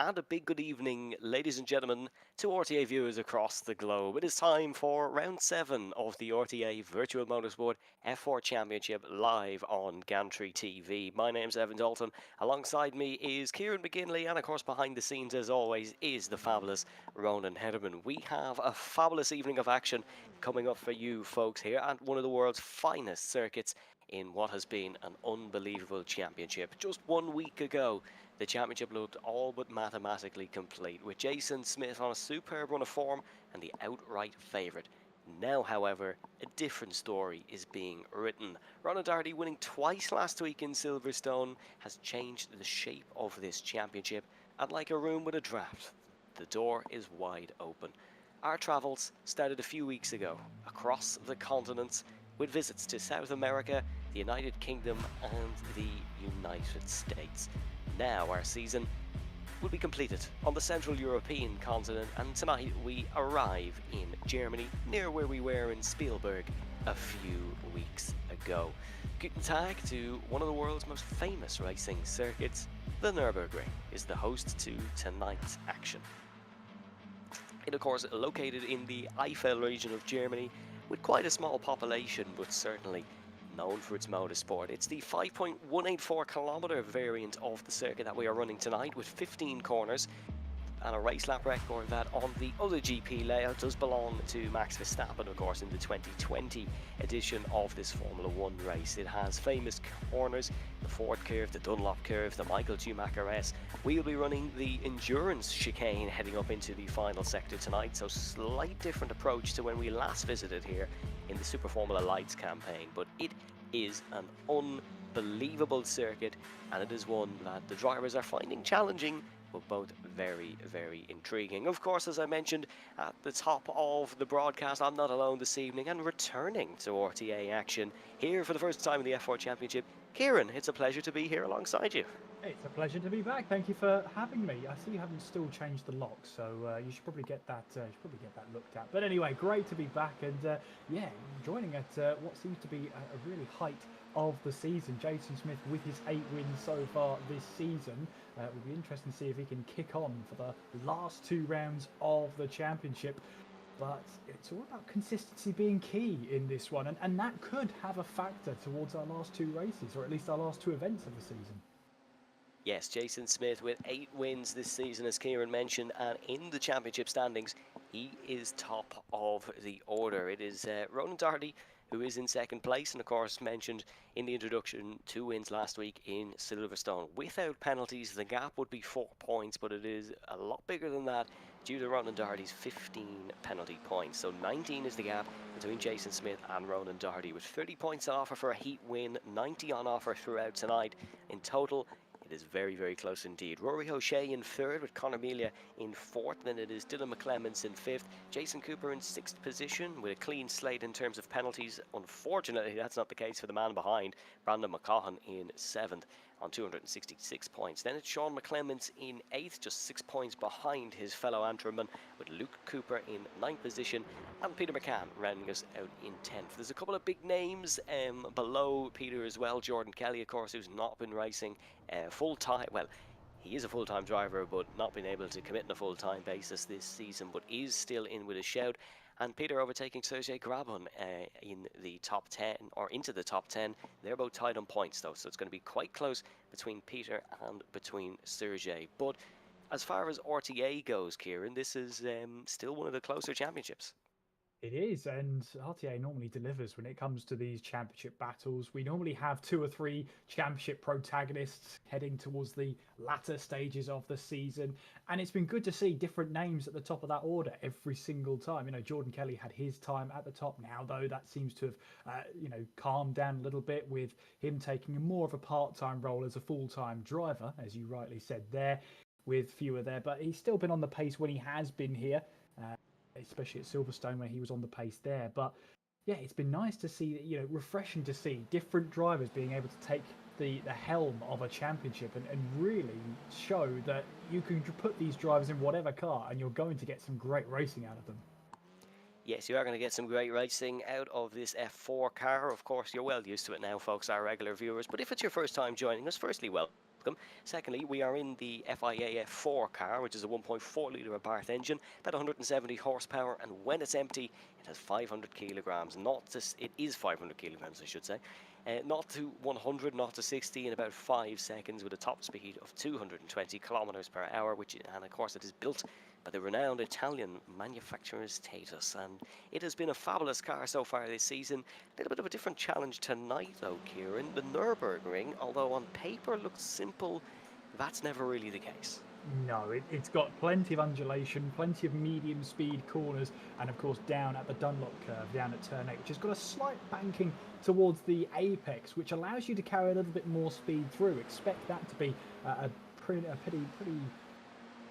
and a big good evening, ladies and gentlemen, to RTA viewers across the globe. It is time for round 7 of the RTA Virtual Motorsport F4 Championship live on Gantry TV. My name's Evan Dalton. Alongside me is Kieran McGinley, and of course, behind the scenes, as always, is the fabulous Ronan Hederman. We have a fabulous evening of action coming up for you folks here at one of the world's finest circuits in what has been an unbelievable championship. Just 1 week ago, the championship looked all but mathematically complete, with Jason Smith on a superb run of form and the outright favourite. Now, however, a different story is being written. Ronan Darty, winning twice last week in Silverstone, has changed the shape of this championship, and like a room with a draft, the door is wide open. Our travels started a few weeks ago, across the continents, with visits to South America, the United Kingdom and the United States. Now our season will be completed on the Central European continent, and tonight we arrive in Germany, near where we were in Spielberg a few weeks ago. Guten Tag to one of the world's most famous racing circuits. The Nurburgring is the host to tonight's action. It, of course, located in the Eifel region of Germany, with quite a small population, but certainly known for its motorsport. It's the 5.184 kilometre variant of the circuit that we are running tonight, with 15 corners, and a race lap record that on the other GP layout does belong to Max Verstappen, of course, in the 2020 edition of this Formula 1 race. It has famous corners, the Ford curve, the Dunlop curve, the Michael Schumacher S. We'll be running the endurance chicane heading up into the final sector tonight, so slight different approach to when we last visited here in the Super Formula Lights campaign, but it is an unbelievable circuit, and it is one that the drivers are finding challenging, but both very, very intriguing. Of course, as I mentioned at the top of the broadcast, I'm not alone this evening, and returning to RTA action here for the first time in the F4 Championship. Kieran, it's a pleasure to be here alongside you. It's a pleasure to be back. Thank you for having me. I see you haven't still changed the lock, so you should probably get that. Looked at. But anyway, great to be back, and yeah, joining at what seems to be a really height of the season. Jason Smith with his 8 wins so far this season. It will be interesting to see if he can kick on for the last 2 rounds of the championship. But it's all about consistency being key in this one, and that could have a factor towards our last 2 races, or at least our last 2 events of the season. Yes, Jason Smith with 8 wins this season, as Kieran mentioned, and in the championship standings, he is top of the order. It is Ronan Darty who is in second place, and of course mentioned in the introduction, 2 wins last week in Silverstone. Without penalties, the gap would be 4 points, but it is a lot bigger than that due to Ronan Darty's 15 penalty points. So 19 is the gap between Jason Smith and Ronan Darty, with 30 points on offer for a heat win, 90 on offer throughout tonight. In total, it is very, very close indeed. Rory O'Shea in 3rd, with Conor Melia in 4th. Then it is Dylan McClements in 5th. Jason Cooper in 6th position with a clean slate in terms of penalties. Unfortunately, that's not the case for the man behind, Brandon McCaughan in 7th on 266 points. Then it's Sean McClements in 8th, just 6 points behind his fellow Antwerpman, with Luke Cooper in 9th position, and Peter McCann rounding us out in 10th. There's a couple of big names below Peter as well. Jordan Kelly, of course, who's not been racing full-time. Well, he is a full-time driver, but not been able to commit on a full-time basis this season, but is still in with a shout. And Peter overtaking Sergei Grabon in the top 10, or into the top 10. They're both tied on points, though, so it's going to be quite close between Peter and between Sergei. But as far as RTA goes, Kieran, this is still one of the closer championships. It is, and RTA normally delivers when it comes to these championship battles. We normally have 2 or 3 championship protagonists heading towards the latter stages of the season, and it's been good to see different names at the top of that order every single time. You know, Jordan Kelly had his time at the top now, though that seems to have, calmed down a little bit, with him taking more of a part-time role as a full-time driver, as you rightly said there, with fewer there. But he's still been on the pace when he has been here. Especially at Silverstone where he was on the pace there. But yeah, it's been nice to see, refreshing to see different drivers being able to take the helm of a championship and really show that you can put these drivers in whatever car and you're going to get some great racing out of them. Yes, you are going to get some great racing out of this F4 car. Of course, you're well used to it now, folks, our regular viewers. But if it's your first time joining us, firstly, welcome. Secondly, we are in the FIA F4 car, which is a 1.4 litre Abarth engine, about 170 horsepower, and when it's empty, it has 500 kilograms. It is 500 kilograms, I should say. Not to 100, not to 60 in about 5 seconds with a top speed of 220 kilometers per hour, and of course it is built by the renowned Italian manufacturer Status, and it has been a fabulous car so far this season. A little bit of a different challenge tonight though, Kieran. The Nurburgring, although on paper looks simple, that's never really the case. No, it's got plenty of undulation, plenty of medium speed corners, and of course down at the Dunlop curve, down at turn 8, which has got a slight banking towards the apex, which allows you to carry a little bit more speed through. Expect that to be a pretty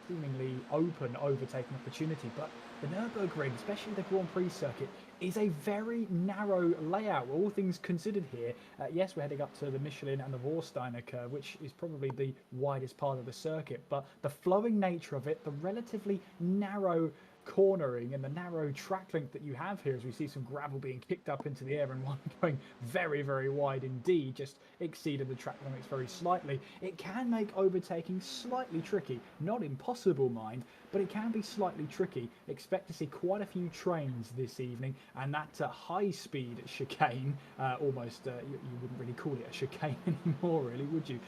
seemingly open overtaking opportunity, but the Nurburgring, especially the Grand Prix circuit, is a very narrow layout, all things considered here. Yes, we're heading up to the Michelin and the Warsteiner curve, which is probably the widest part of the circuit, but the flowing nature of it, the relatively narrow cornering and the narrow track length that you have here, as we see some gravel being kicked up into the air and one going very, very wide indeed, just exceeded the track limits very slightly. It can make overtaking slightly tricky, not impossible, mind, but it can be slightly tricky. Expect to see quite a few trains this evening, and that high-speed chicane, almost, you wouldn't really call it a chicane anymore, really, would you?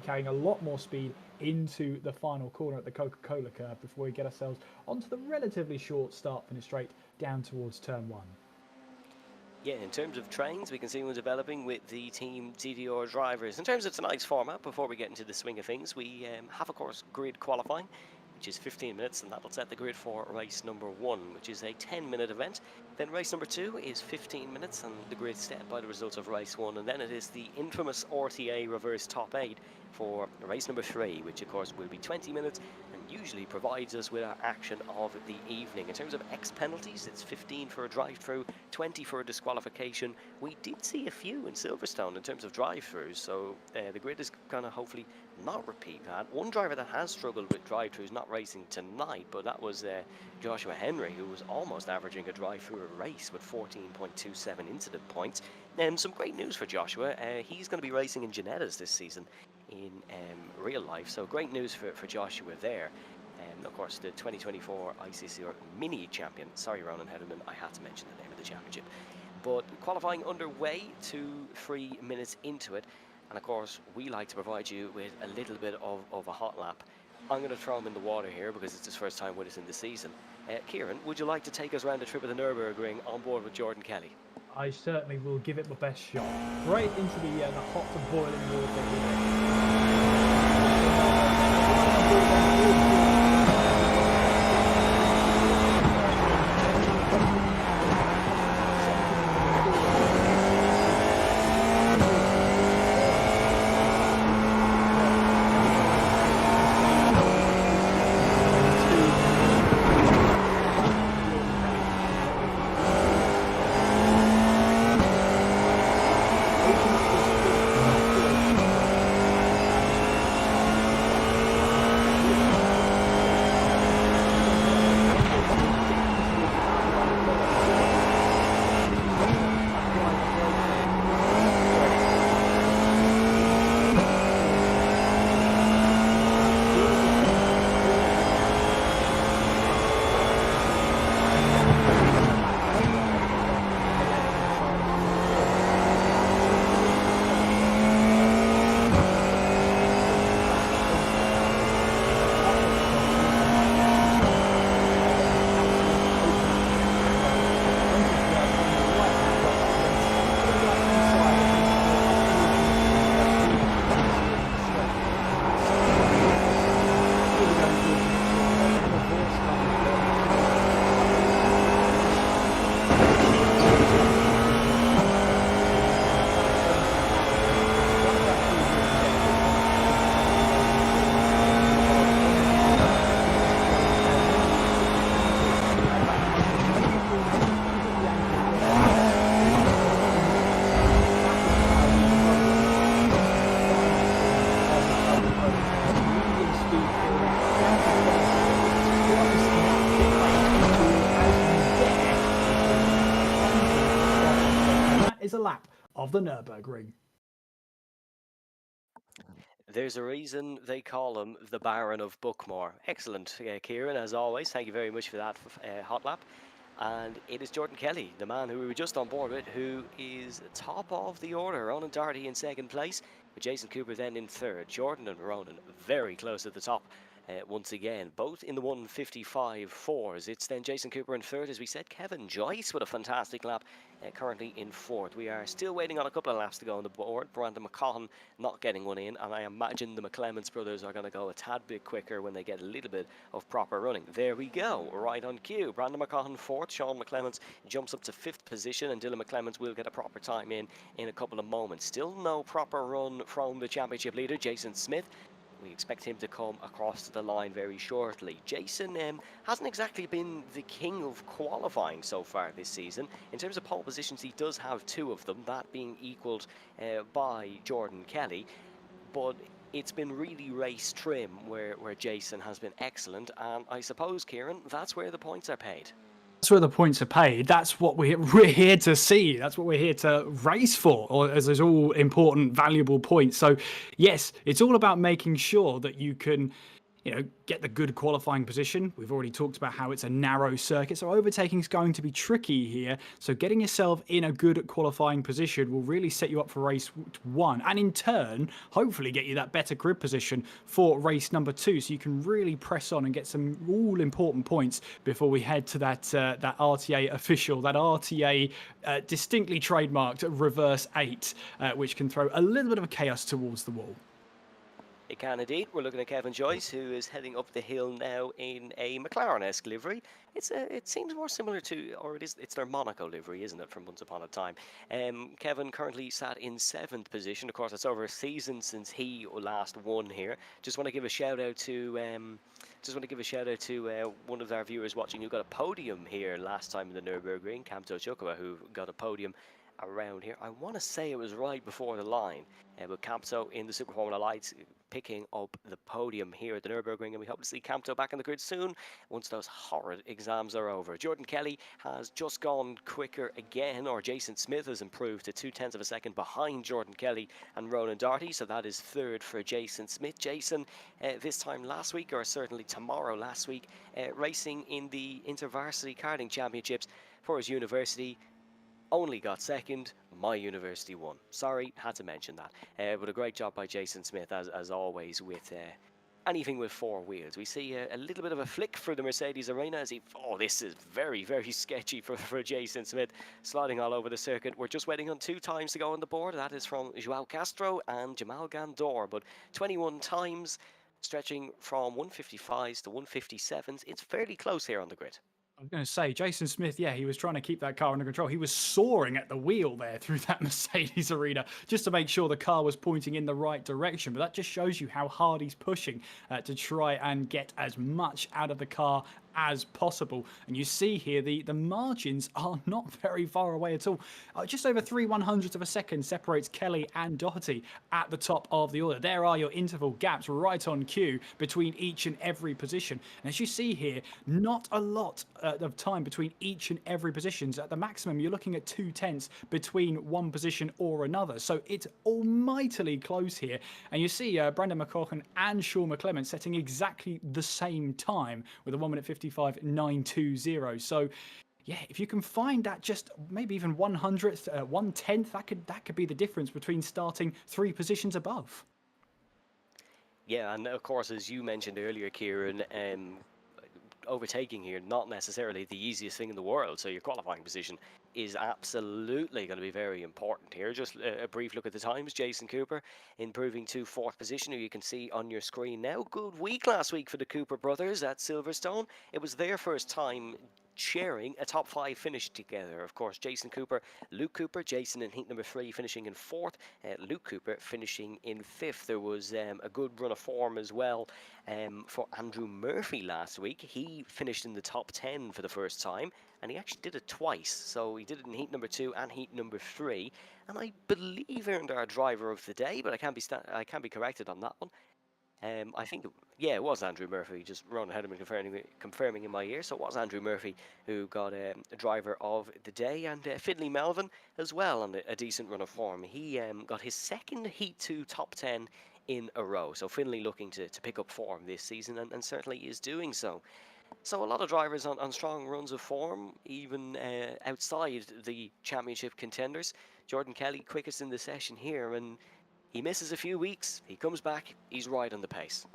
Carrying a lot more speed into the final corner at the Coca-Cola curve before we get ourselves onto the relatively short start finish straight down towards turn 1. Yeah, in terms of trains, we can see one developing with the Team TDR drivers. In terms of tonight's format, before we get into the swing of things, we have, of course, grid qualifying, which is 15 minutes, and that'll set the grid for race number 1, which is a 10-minute event. Then race number 2 is 15 minutes, and the grid's set by the results of race 1. And then it is the infamous RTA reverse top 8 for race number 3, which of course will be 20 minutes and usually provides us with our action of the evening. In terms of X penalties, it's 15 for a drive-through, 20 for a disqualification. We did see a few in Silverstone in terms of drive-throughs, so the grid is going to hopefully not repeat that. One driver that has struggled with drive-throughs not racing tonight, but that was Joshua Henry, who was almost averaging a drive-through a race with 14.27 incident points. Some great news for Joshua. He's going to be racing in Ginettas this season in real life, so great news for Joshua there. Of course, the 2024 ICC Mini Champion. Sorry, Ronan Hederman, I had to mention the name of the championship. But qualifying underway, 2-3 minutes into it. And of course, we like to provide you with a little bit of a hot lap. I'm going to throw him in the water here because it's his first time with us in the season. Kieran, would you like to take us around the trip of the Nurburgring on board with Jordan Kelly? I certainly will give it my best shot. Right into the hot and boiling water here. is a lap of the Nurburgring. There's a reason they call him the Baron of Bookmore. Excellent, Kieran, as always. Thank you very much for that hot lap. And it is Jordan Kelly, the man who we were just on board with, who is top of the order. Ronan Doherty in second place, with Jason Cooper then in third. Jordan and Ronan very close at the top. Once again, both in the 155.4s. It's then Jason Cooper in third, as we said. Kevin Joyce with a fantastic lap, currently in fourth. We are still waiting on a couple of laps to go on the board. Brandon McCaughan not getting one in, and I imagine the McClements brothers are going to go a tad bit quicker when they get a little bit of proper running. There we go, right on cue. Brandon McCaughan fourth, Sean McClements jumps up to fifth position, and Dylan McClements will get a proper time in a couple of moments. Still no proper run from the championship leader, Jason Smith. We expect him to come across the line very shortly. Jason hasn't exactly been the king of qualifying so far this season. In terms of pole positions, he does have two of them, that being equalled by Jordan Kelly. But it's been really race trim where Jason has been excellent. And I suppose, Kieran, that's where the points are paid. That's where the points are paid. That's what we're here to see. That's what we're here to race for, or as there's all important, valuable points. So, yes, it's all about making sure that you can, get the good qualifying position. We've already talked about how it's a narrow circuit, so overtaking is going to be tricky here. So getting yourself in a good qualifying position will really set you up for race one, and in turn, hopefully get you that better grid position for race number two, so you can really press on and get some all important points before we head to that RTA official, that RTA distinctly trademarked reverse 8, which can throw a little bit of chaos towards the wall. It can indeed. We're looking at Kevin Joyce, who is heading up the hill now in a McLaren-esque livery. It seems more similar to, or it's their Monaco livery, isn't it, from Once Upon a Time. Kevin currently sat in 7th position. Of course, it's over a season since he last won here. Just want to give a shout out to one of our viewers watching who got a podium here last time in the Nurburgring, Kamto Chukwa, who got a podium around here. I want to say it was right before the line, but Kamto in the Super Formula Lights picking up the podium here at the Nurburgring, and we hope to see Kamto back in the grid soon once those horrid exams are over. Jordan Kelly has just gone quicker again, or Jason Smith has improved to 0.2 of a second behind Jordan Kelly and Ronan Doherty, so that is third for Jason Smith. Jason, this time last week, or certainly tomorrow last week, racing in the InterVarsity Karting Championships for his university, only got second. My university won. Sorry, had to mention that. But a great job by Jason Smith, as always, with anything with 4 wheels. We see a little bit of a flick for the Mercedes Arena as this is very, very sketchy for Jason Smith, sliding all over the circuit. We're just waiting on 2 times to go on the board. That is from Joao Castro and Jamal Gandor, but 21 times, stretching from 155s to 157s. It's fairly close here on the grid. I was going to say, Jason Smith, yeah, he was trying to keep that car under control. He was soaring at the wheel there through that Mercedes arena just to make sure the car was pointing in the right direction. But that just shows you how hard he's pushing to try and get as much out of the car as possible. And you see here the margins are not very far away at all. Just over 3/100ths of a second separates Kelly and Doherty at the top of the order. There are your interval gaps right on cue between each and every position. And as you see here, not a lot of time between each and every positions. At the maximum, you're looking at 0.2 between one position or another. So it's almightily close here. And you see Brandon McCaughan and Sean McClements setting exactly the same time with a 1 minute 55.920. So yeah, if you can find that just maybe even 1/100th, 1/10th, that could be the difference between starting 3 positions above. Yeah, and of course, as you mentioned earlier, Kieran, overtaking here not necessarily the easiest thing in the world, so your qualifying position is absolutely going to be very important here. Just a brief look at the times. Jason Cooper improving to 4th position, who you can see on your screen now. Good week last week for the Cooper brothers at Silverstone. It was their first time sharing a top 5 finish together. Of course, Jason Cooper, Luke Cooper, Jason in heat number 3 finishing in 4th, Luke Cooper finishing in 5th. There was a good run of form as well for Andrew Murphy last week. He finished in the top 10 for the first time, and he actually did it twice. So he did it in heat number 2 and heat number 3, and I believe earned our driver of the day, but I can't be corrected on that one. I think, yeah, it was Andrew Murphy. Just Ronan Hederman confirming in my ear. So it was Andrew Murphy who got a driver of the day, and Finley Melvin as well on a decent run of form. He got his second Heat 2 top 10 in a row. So Finley looking to pick up form this season, and certainly is doing so. So a lot of drivers on strong runs of form, even outside the championship contenders. Jordan Kelly quickest in the session here, and he misses a few weeks. He comes back. He's right on the pace.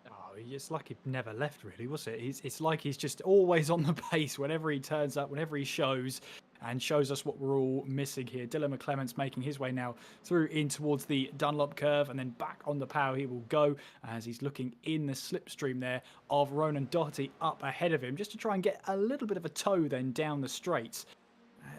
Oh, it's like he never left, really, was it? It's like he's just always on the pace whenever he turns up, whenever he shows, and shows us what we're all missing here. Dylan McClement's making his way now through in towards the Dunlop curve, and then back on the power he will go as he's looking in the slipstream there of Ronan Doherty up ahead of him, just to try and get a little bit of a tow then down the straights.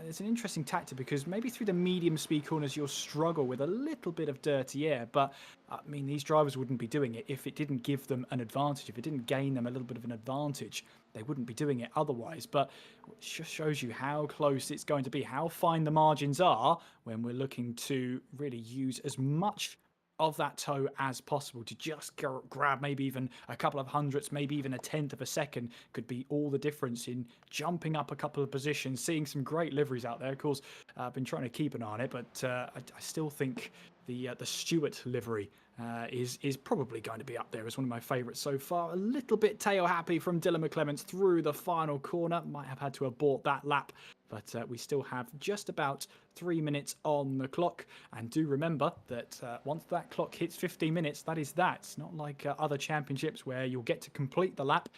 It's an interesting tactic because maybe through the medium speed corners you'll struggle with a little bit of dirty air, but I mean these drivers wouldn't be doing it if it didn't give them an advantage. If it didn't gain them a little bit of an advantage, they wouldn't be doing it otherwise. But it just shows you how close it's going to be, how fine the margins are when we're looking to really use as much of that toe as possible. To just grab maybe even a couple of hundredths, maybe even a tenth of a second could be all the difference in jumping up a couple of positions. Seeing some great liveries out there. Of course, I've been trying to keep an eye on it, but I still think the Stewart livery is probably going to be up there as one of my favourites so far. A little bit tail happy from Dylan McClements through the final corner. Might have had to abort that lap, but we still have just about 3 minutes on the clock. And do remember that once that clock hits 15 minutes, that is that. It's not like other championships where you'll get to complete the lap.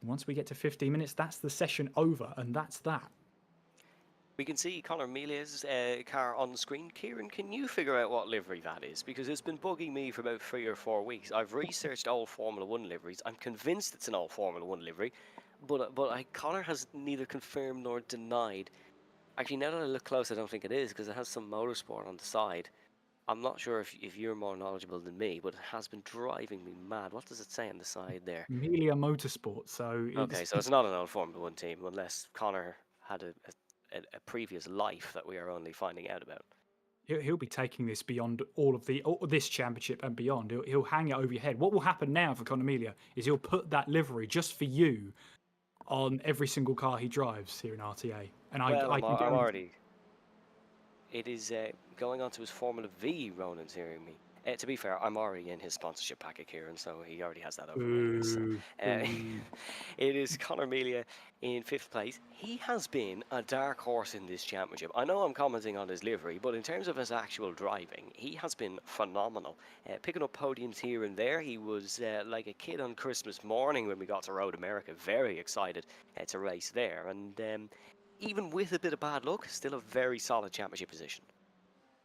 Once we get to 15 minutes, that's the session over, and that's that. We can see Conor Melia's car on the screen. Kieran, can you figure out what livery that is? Because it's been bugging me for about 3 or 4 weeks. I've researched all Formula 1 liveries. I'm convinced it's an all Formula 1 livery, but Conor has neither confirmed nor denied. Actually, now that I look close, I don't think it is, because it has some motorsport on the side. I'm not sure if you're more knowledgeable than me, but it has been driving me mad. What does it say on the side there? Melia Motorsport, so Okay, so it's not an old Formula 1 team, unless Conor had a previous life that we are only finding out about. He'll be taking this beyond all of this championship and beyond. He'll hang it over your head. What will happen now for Conor Melia is he'll put that livery just for you on every single car he drives here in RTA. And Well, I can I'm guarantee. already. It is going on to his Formula V, Ronan's hearing me. To be fair, I'm already in his sponsorship packet here, and so he already has that over my ears. So, it is Conor Melia in 5th place. He has been a dark horse in this championship. I know I'm commenting on his livery, but in terms of his actual driving, he has been phenomenal. Picking up podiums here and there. He was like a kid on Christmas morning when we got to Road America, very excited to race there. And even with a bit of bad luck, still a very solid championship position.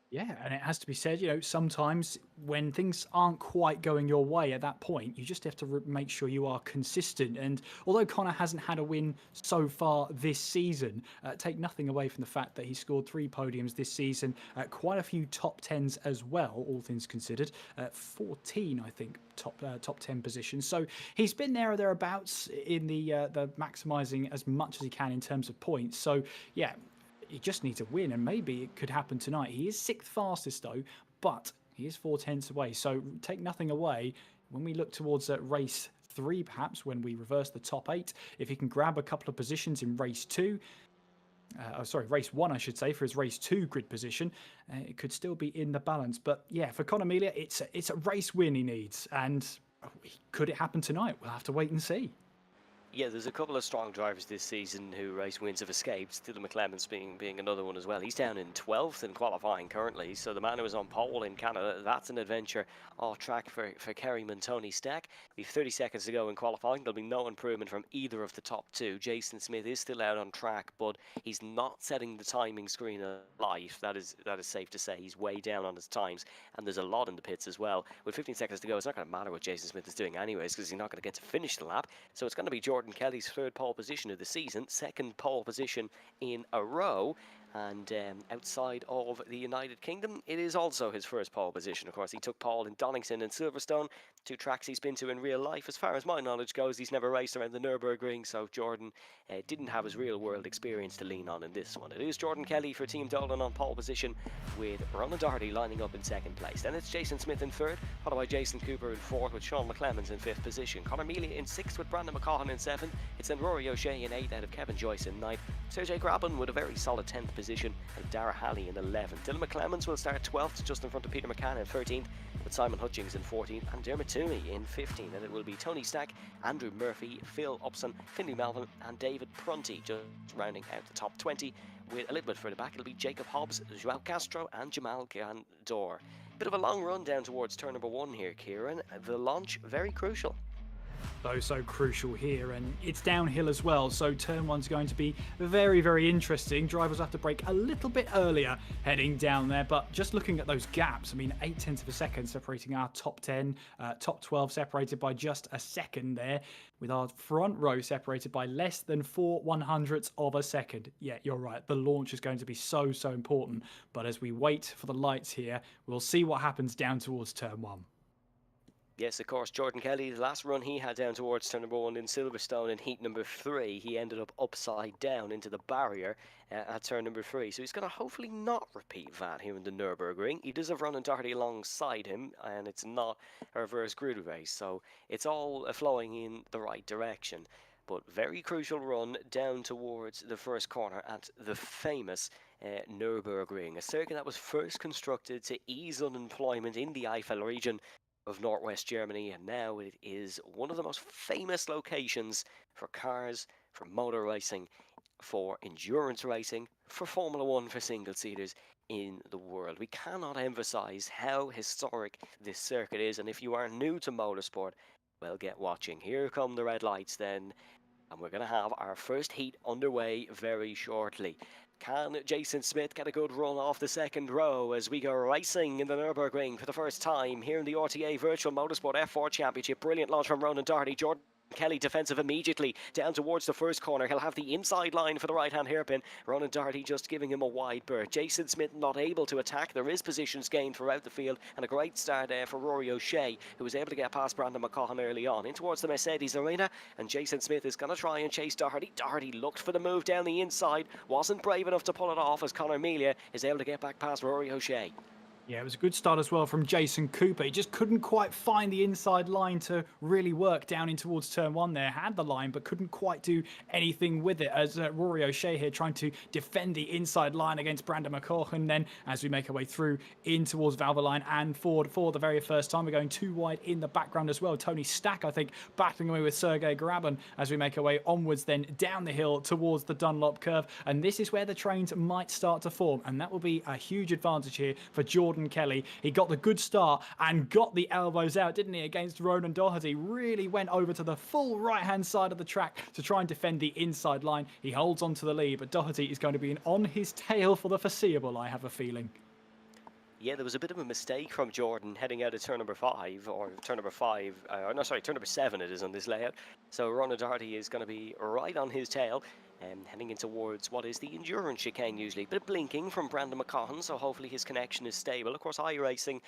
Yeah, and it has to be said, sometimes when things aren't quite going your way at that point, you just have to make sure you are consistent. And although Conor hasn't had a win so far this season, take nothing away from the fact that he scored 3 podiums this season, quite a few top 10s as well, all things considered, 14, I think, top 10 positions. So he's been there or thereabouts in the maximising as much as he can in terms of points. So yeah, he just needs a win, and maybe it could happen tonight. He is 6th fastest though, but he is 4 tenths away. So take nothing away when we look towards race 3, perhaps when we reverse the top 8. If he can grab a couple of positions in race 2, race 1, I should say, for his race 2 grid position, it could still be in the balance. But yeah, for Conor Melia, it's a race win he needs, and could it happen tonight? We'll have to wait and see. Yeah, there's a couple of strong drivers this season who race wins have escaped. Dylan McClements being another one as well. He's down in 12th in qualifying currently. So the man who was on pole in Canada, that's an adventure off track for Kerryman Tony Stack. We've 30 seconds to go in qualifying. There'll be no improvement from either of the top 2. Jason Smith is still out on track, but he's not setting the timing screen alive. That is safe to say. He's way down on his times, and there's a lot in the pits as well. With 15 seconds to go, it's not going to matter what Jason Smith is doing anyways, because he's not going to get to finish the lap. So it's going to be Jordan Kelly's 3rd pole position of the season, 2nd pole position in a row. And outside of the United Kingdom, it is also his first pole position. Of course, he took pole in Donington and Silverstone, two tracks he's been to in real life. As far as my knowledge goes, he's never raced around the Nurburgring, so Jordan didn't have his real world experience to lean on in this one. It is Jordan Kelly for Team Dalton on pole position, with Ronan Doherty lining up in second place. Then it's Jason Smith in third, followed by Jason Cooper in fourth, with Sean McClemens in fifth position. Conor Mealy in sixth, with Brandon McCaughan in seventh. It's then Rory O'Shea in eighth, out of Kevin Joyce in ninth. Sergey Grabban with a very solid 10th position, and Dara Halley in 11th. Dylan McClemens will start 12th, just in front of Peter McCann in 13th, with Simon Hutchings in 14th, and Dermot Toomey in 15th. And it will be Tony Stack, Andrew Murphy, Phil Upson, Finlay Melvin, and David Prunty just rounding out the top 20. With a little bit further back, it'll be Jacob Hobbs, Joao Castro, and Jamal Gandor. Bit of a long run down towards turn number 1 here, Kieran. The launch, very crucial. So crucial here, and it's downhill as well, so turn 1's going to be very, very interesting. Drivers have to brake a little bit earlier heading down there, but just looking at those gaps, I mean, 0.8 of a second separating our top 10, top 12 separated by just a second there, with our front row separated by less than 4/100ths of a second. Yeah, you're right, the launch is going to be so important, but as we wait for the lights here, we'll see what happens down towards turn 1. Yes, of course, Jordan Kelly, the last run he had down towards turn number 1 in Silverstone in heat number 3, he ended up upside down into the barrier at turn number 3. So he's going to hopefully not repeat that here in the Nurburgring. He does have Ronan Doherty alongside him, and it's not a reverse grid race, so it's all flowing in the right direction. But very crucial run down towards the first corner at the famous Nurburgring, a circuit that was first constructed to ease unemployment in the Eifel region of northwest Germany, and now it is one of the most famous locations for cars, for motor racing, for endurance racing, for Formula One, for single-seaters in the world. We cannot emphasize how historic this circuit is, and if you are new to motorsport, well, get watching. Here come the red lights then, and we're going to have our first heat underway very shortly. Can Jason Smith get a good run off the second row as we go racing in the Nürburgring for the first time here in the RTA Virtual Motorsport F4 Championship? Brilliant launch from Ronan Doherty. Jordan Kelly defensive immediately down towards the first corner. He'll have the inside line for the right hand hairpin. Ronan Doherty just giving him a wide berth. Jason Smith not able to attack. There is positions gained throughout the field, and a great start for Rory O'Shea, who was able to get past Brandon McCaughan early on in towards the Mercedes arena, and Jason Smith is going to try and chase Doherty. Doherty looked for the move down the inside, wasn't brave enough to pull it off as Conor Mealy is able to get back past Rory O'Shea. Yeah, it was a good start as well from Jason Cooper. He just couldn't quite find the inside line to really work down in towards turn 1 there. Had the line, but couldn't quite do anything with it, as Rory O'Shea here trying to defend the inside line against Brandon McCaughan. Then as we make our way through in towards Valvoline and Ford for the very first time, we're going too wide in the background as well. Tony Stack, I think, battling away with Sergey Grabban as we make our way onwards then down the hill towards the Dunlop curve. And this is where the trains might start to form, and that will be a huge advantage here for Jordan Kelly. He got the good start and got the elbows out, didn't he, against Ronan Doherty. Really went over to the full right-hand side of the track to try and defend the inside line. He holds on to the lead, but Doherty is going to be on his tail for the foreseeable, I have a feeling. Yeah, there was a bit of a mistake from Jordan heading out of turn number 5, or turn number 5, turn number 7 it is on this layout. So Ronan Doherty is going to be right on his tail, heading in towards what is the endurance chicane usually. Bit of blinking from Brandon McCaughan, so hopefully his connection is stable. Of course, iRacing,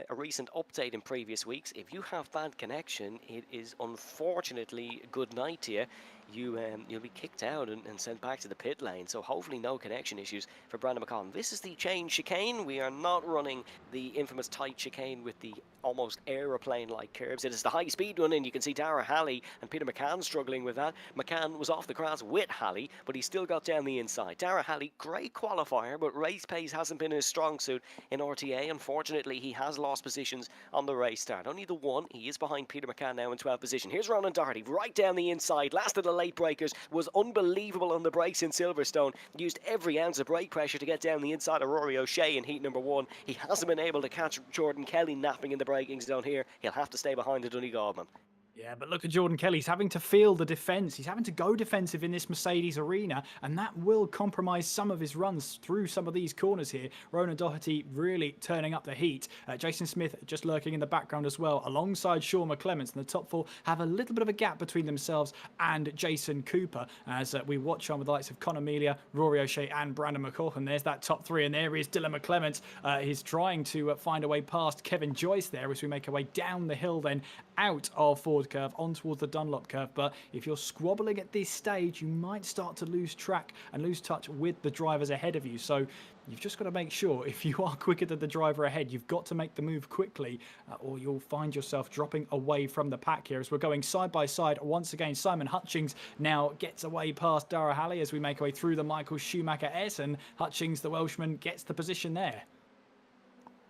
a recent update in previous weeks, if you have bad connection, it is unfortunately good night to you. You'll be kicked out and sent back to the pit lane, so hopefully no connection issues for Brandon McCaughan. This is the chain chicane. We are not running the infamous tight chicane with the almost aeroplane-like curves. It is the high-speed one, and you can see Dara Halley and Peter McCann struggling with that. McCann was off the grass with Halley, but he still got down the inside. Dara Halley, great qualifier, but race pace hasn't been his strong suit in RTA. Unfortunately, he has lost positions on the race start. Only the one. He is behind Peter McCann now in 12th position. Here's Ronan Doherty, right down the inside. Last of the late breakers, was unbelievable on the brakes in Silverstone. Used every ounce of brake pressure to get down the inside of Rory O'Shea in heat number 1. He hasn't been able to catch Jordan Kelly napping in the braking zone here. He'll have to stay behind the Donegal man. Yeah, but look at Jordan Kelly. He's having to feel the defence. He's having to go defensive in this Mercedes arena, and that will compromise some of his runs through some of these corners here. Ronan Doherty really turning up the heat. Jason Smith just lurking in the background as well, alongside Sean McClements. And the top four have a little bit of a gap between themselves and Jason Cooper as we watch on with the likes of Conor Melia, Rory O'Shea, and Brandon McCaughan. There's that top three, and there is Dylan McClements. He's trying to find a way past Kevin Joyce there as we make our way down the hill then out of Ford curve on towards the Dunlop curve. But if you're squabbling at this stage, you might start to lose track and lose touch with the drivers ahead of you. So you've just got to make sure, if you are quicker than the driver ahead, you've got to make the move quickly, or you'll find yourself dropping away from the pack here. As we're going side by side once again, Simon Hutchings now gets away past Dara Halley as we make our way through the Michael Schumacher S, and Hutchings, the Welshman, gets the position there.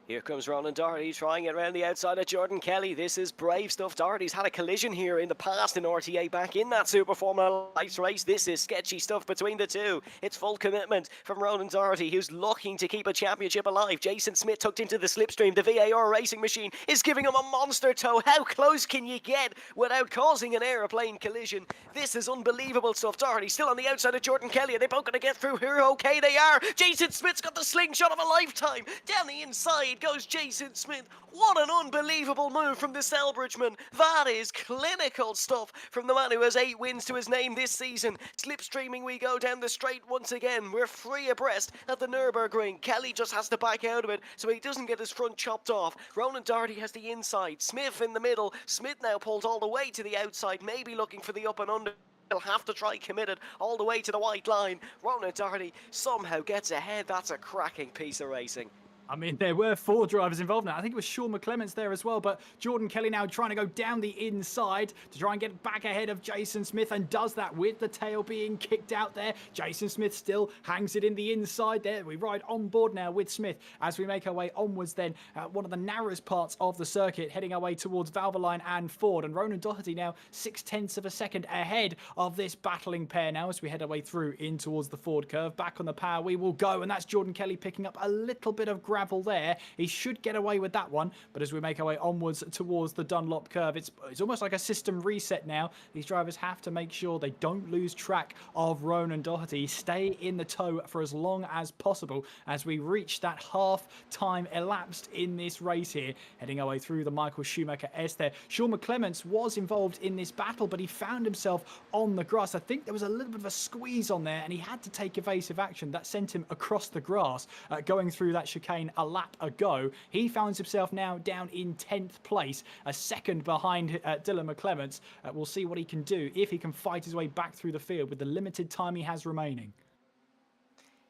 Here comes Ronan Doherty trying it around the outside of Jordan Kelly. This is brave stuff. Doherty's had a collision here in the past in RTA back in that Super Formula Lights race. This is sketchy stuff between the two. It's full commitment from Ronan Doherty, who's looking to keep a championship alive. Jason Smith tucked into the slipstream. The VAR racing machine is giving him a monster tow. How close can you get without causing an aeroplane collision? This is unbelievable stuff. Doherty still on the outside of Jordan Kelly. Are they both going to get through here? Okay, they are. Jason Smith's got the slingshot of a lifetime. Down the inside goes Jason Smith. What an unbelievable move from the Selbridgeman. That is clinical stuff from the man who has 8 wins to his name this season. Slipstreaming we go down the straight once again. We're free abreast at the Nurburgring. Kelly just has to back out of it so he doesn't get his front chopped off. Ronan Doherty has the inside. Smith in the middle. Smith now pulled all the way to the outside, maybe looking for the up and under. He'll have to try committed all the way to the white line. Ronan Doherty somehow gets ahead. That's a cracking piece of racing. I mean, there were 4 drivers involved now. I think it was Sean McClements there as well, but Jordan Kelly now trying to go down the inside to try and get back ahead of Jason Smith, and does that with the tail being kicked out there. Jason Smith still hangs it in the inside there. We ride on board now with Smith as we make our way onwards then. One of the narrowest parts of the circuit, heading our way towards Valvoline and Ford, and Ronan Doherty now 0.6 of a second ahead of this battling pair now as we head our way through in towards the Ford curve. Back on the power we will go, and that's Jordan Kelly picking up a little bit of gravel there. He should get away with that one, but as we make our way onwards towards the Dunlop curve, it's almost like a system reset now. These drivers have to make sure they don't lose track of Ronan Doherty, stay in the tow for as long as possible as we reach that half time elapsed in this race here, heading our way through the Michael Schumacher S there. Sean McClements was involved in this battle, but he found himself on the grass. I think there was a little bit of a squeeze on there and he had to take evasive action. That sent him across the grass, going through that chicane a lap ago. He finds himself now down in 10th place, a second behind Dylan McClements. We'll see what he can do if he can fight his way back through the field with the limited time he has remaining.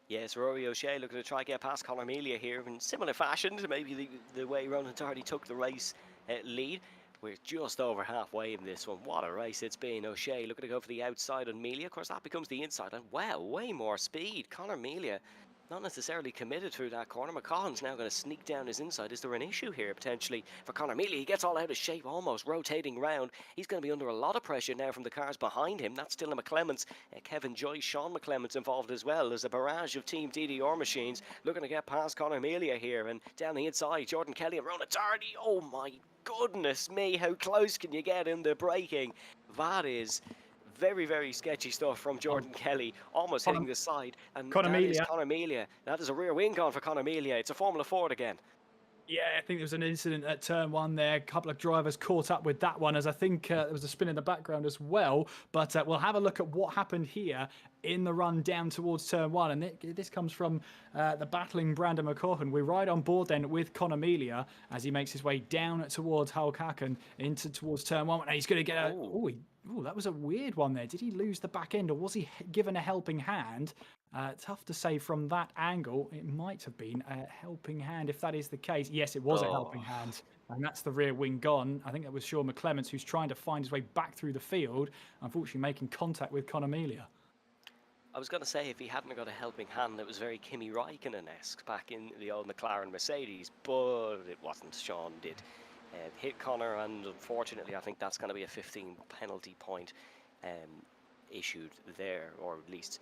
Yes, Rory O'Shea looking to try and get past Conor Melia here in similar fashion to maybe the way Ronan Doherty took the race lead. We're just over halfway in this one. What a race it's been. O'Shea looking to go for the outside on Melia. Of course, that becomes the inside. And wow, way more speed. Conor Melia not necessarily committed through that corner. McCaughan's now going to sneak down his inside. Is there an issue here potentially for Conor Melia? He gets all out of shape, almost rotating round. He's going to be under a lot of pressure now from the cars behind him. That's still McClements, Kevin Joyce, Sean McClements involved as well. There's a barrage of Team DDR machines looking to get past Conor Melia here. And down the inside, Jordan Kelly and Ronan Doherty. Oh my goodness me, how close can you get in the braking? That is very, very sketchy stuff from Jordan Kelly, almost hitting the side. And that is Conor Melia. That is a rear wing gone for Conor Melia. It's a Formula Ford again. Yeah, I think there was an incident at turn 1 there. A couple of drivers caught up with that one, as I think there was a spin in the background as well. But we'll have a look at what happened here in the run down towards turn 1. And this comes from the battling Brandon McCaughan. We ride on board then with Conor Melia as he makes his way down towards Hulkaken towards turn 1. And he's going to get a... Oh, that was a weird one there. Did he lose the back end, or was he given a helping hand? Tough to say from that angle. It might have been a helping hand if that is the case. Yes, it was a helping hand. And that's the rear wing gone. I think that was Sean McClements who's trying to find his way back through the field, unfortunately making contact with Conor Melia. I was going to say, if he hadn't got a helping hand, it was very Kimi Raikkonen-esque back in the old McLaren Mercedes, but it wasn't. Sean did hit Conor, and unfortunately I think that's going to be a 15 penalty point issued there, or at least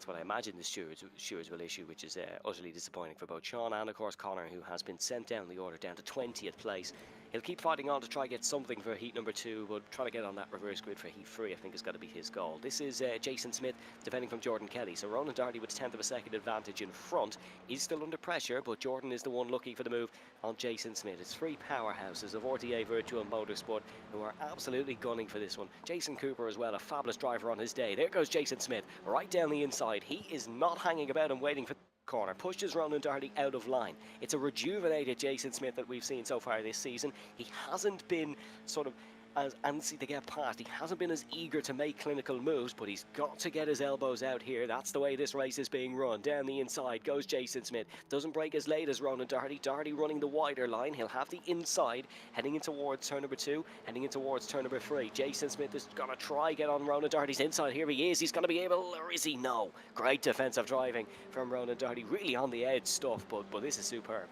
that's what I imagine the stewards will issue, which is utterly disappointing for both Sean and, of course, Connor, who has been sent down the order down to 20th place. He'll keep fighting on to try get something for heat number 2, but trying to get on that reverse grid for heat 3, I think, has got to be his goal. This is Jason Smith defending from Jordan Kelly. So Ronan Doherty with a tenth of a second advantage in front is still under pressure, but Jordan is the one lucky for the move on Jason Smith. It's three powerhouses of RTA Virtual Motorsport who are absolutely gunning for this one. Jason Cooper as well, a fabulous driver on his day. There goes Jason Smith right down the inside. He is not hanging about and waiting for corner, pushes Ronan Doherty out of line. It's a rejuvenated Jason Smith that we've seen so far this season. He hasn't been sort of as antsy to get past. He hasn't been as eager to make clinical moves, but he's got to get his elbows out here. That's the way this race is being run. Down the inside goes Jason Smith. Doesn't break as late as Ronan Doherty. Doherty running the wider line. He'll have the inside, heading in towards turn number 2, heading in towards turn number 3. Jason Smith is going to try get on Ronan Doherty's inside. Here he is. He's going to be able, or is he? No. Great defensive driving from Ronan Doherty. Really on the edge stuff, but this is superb.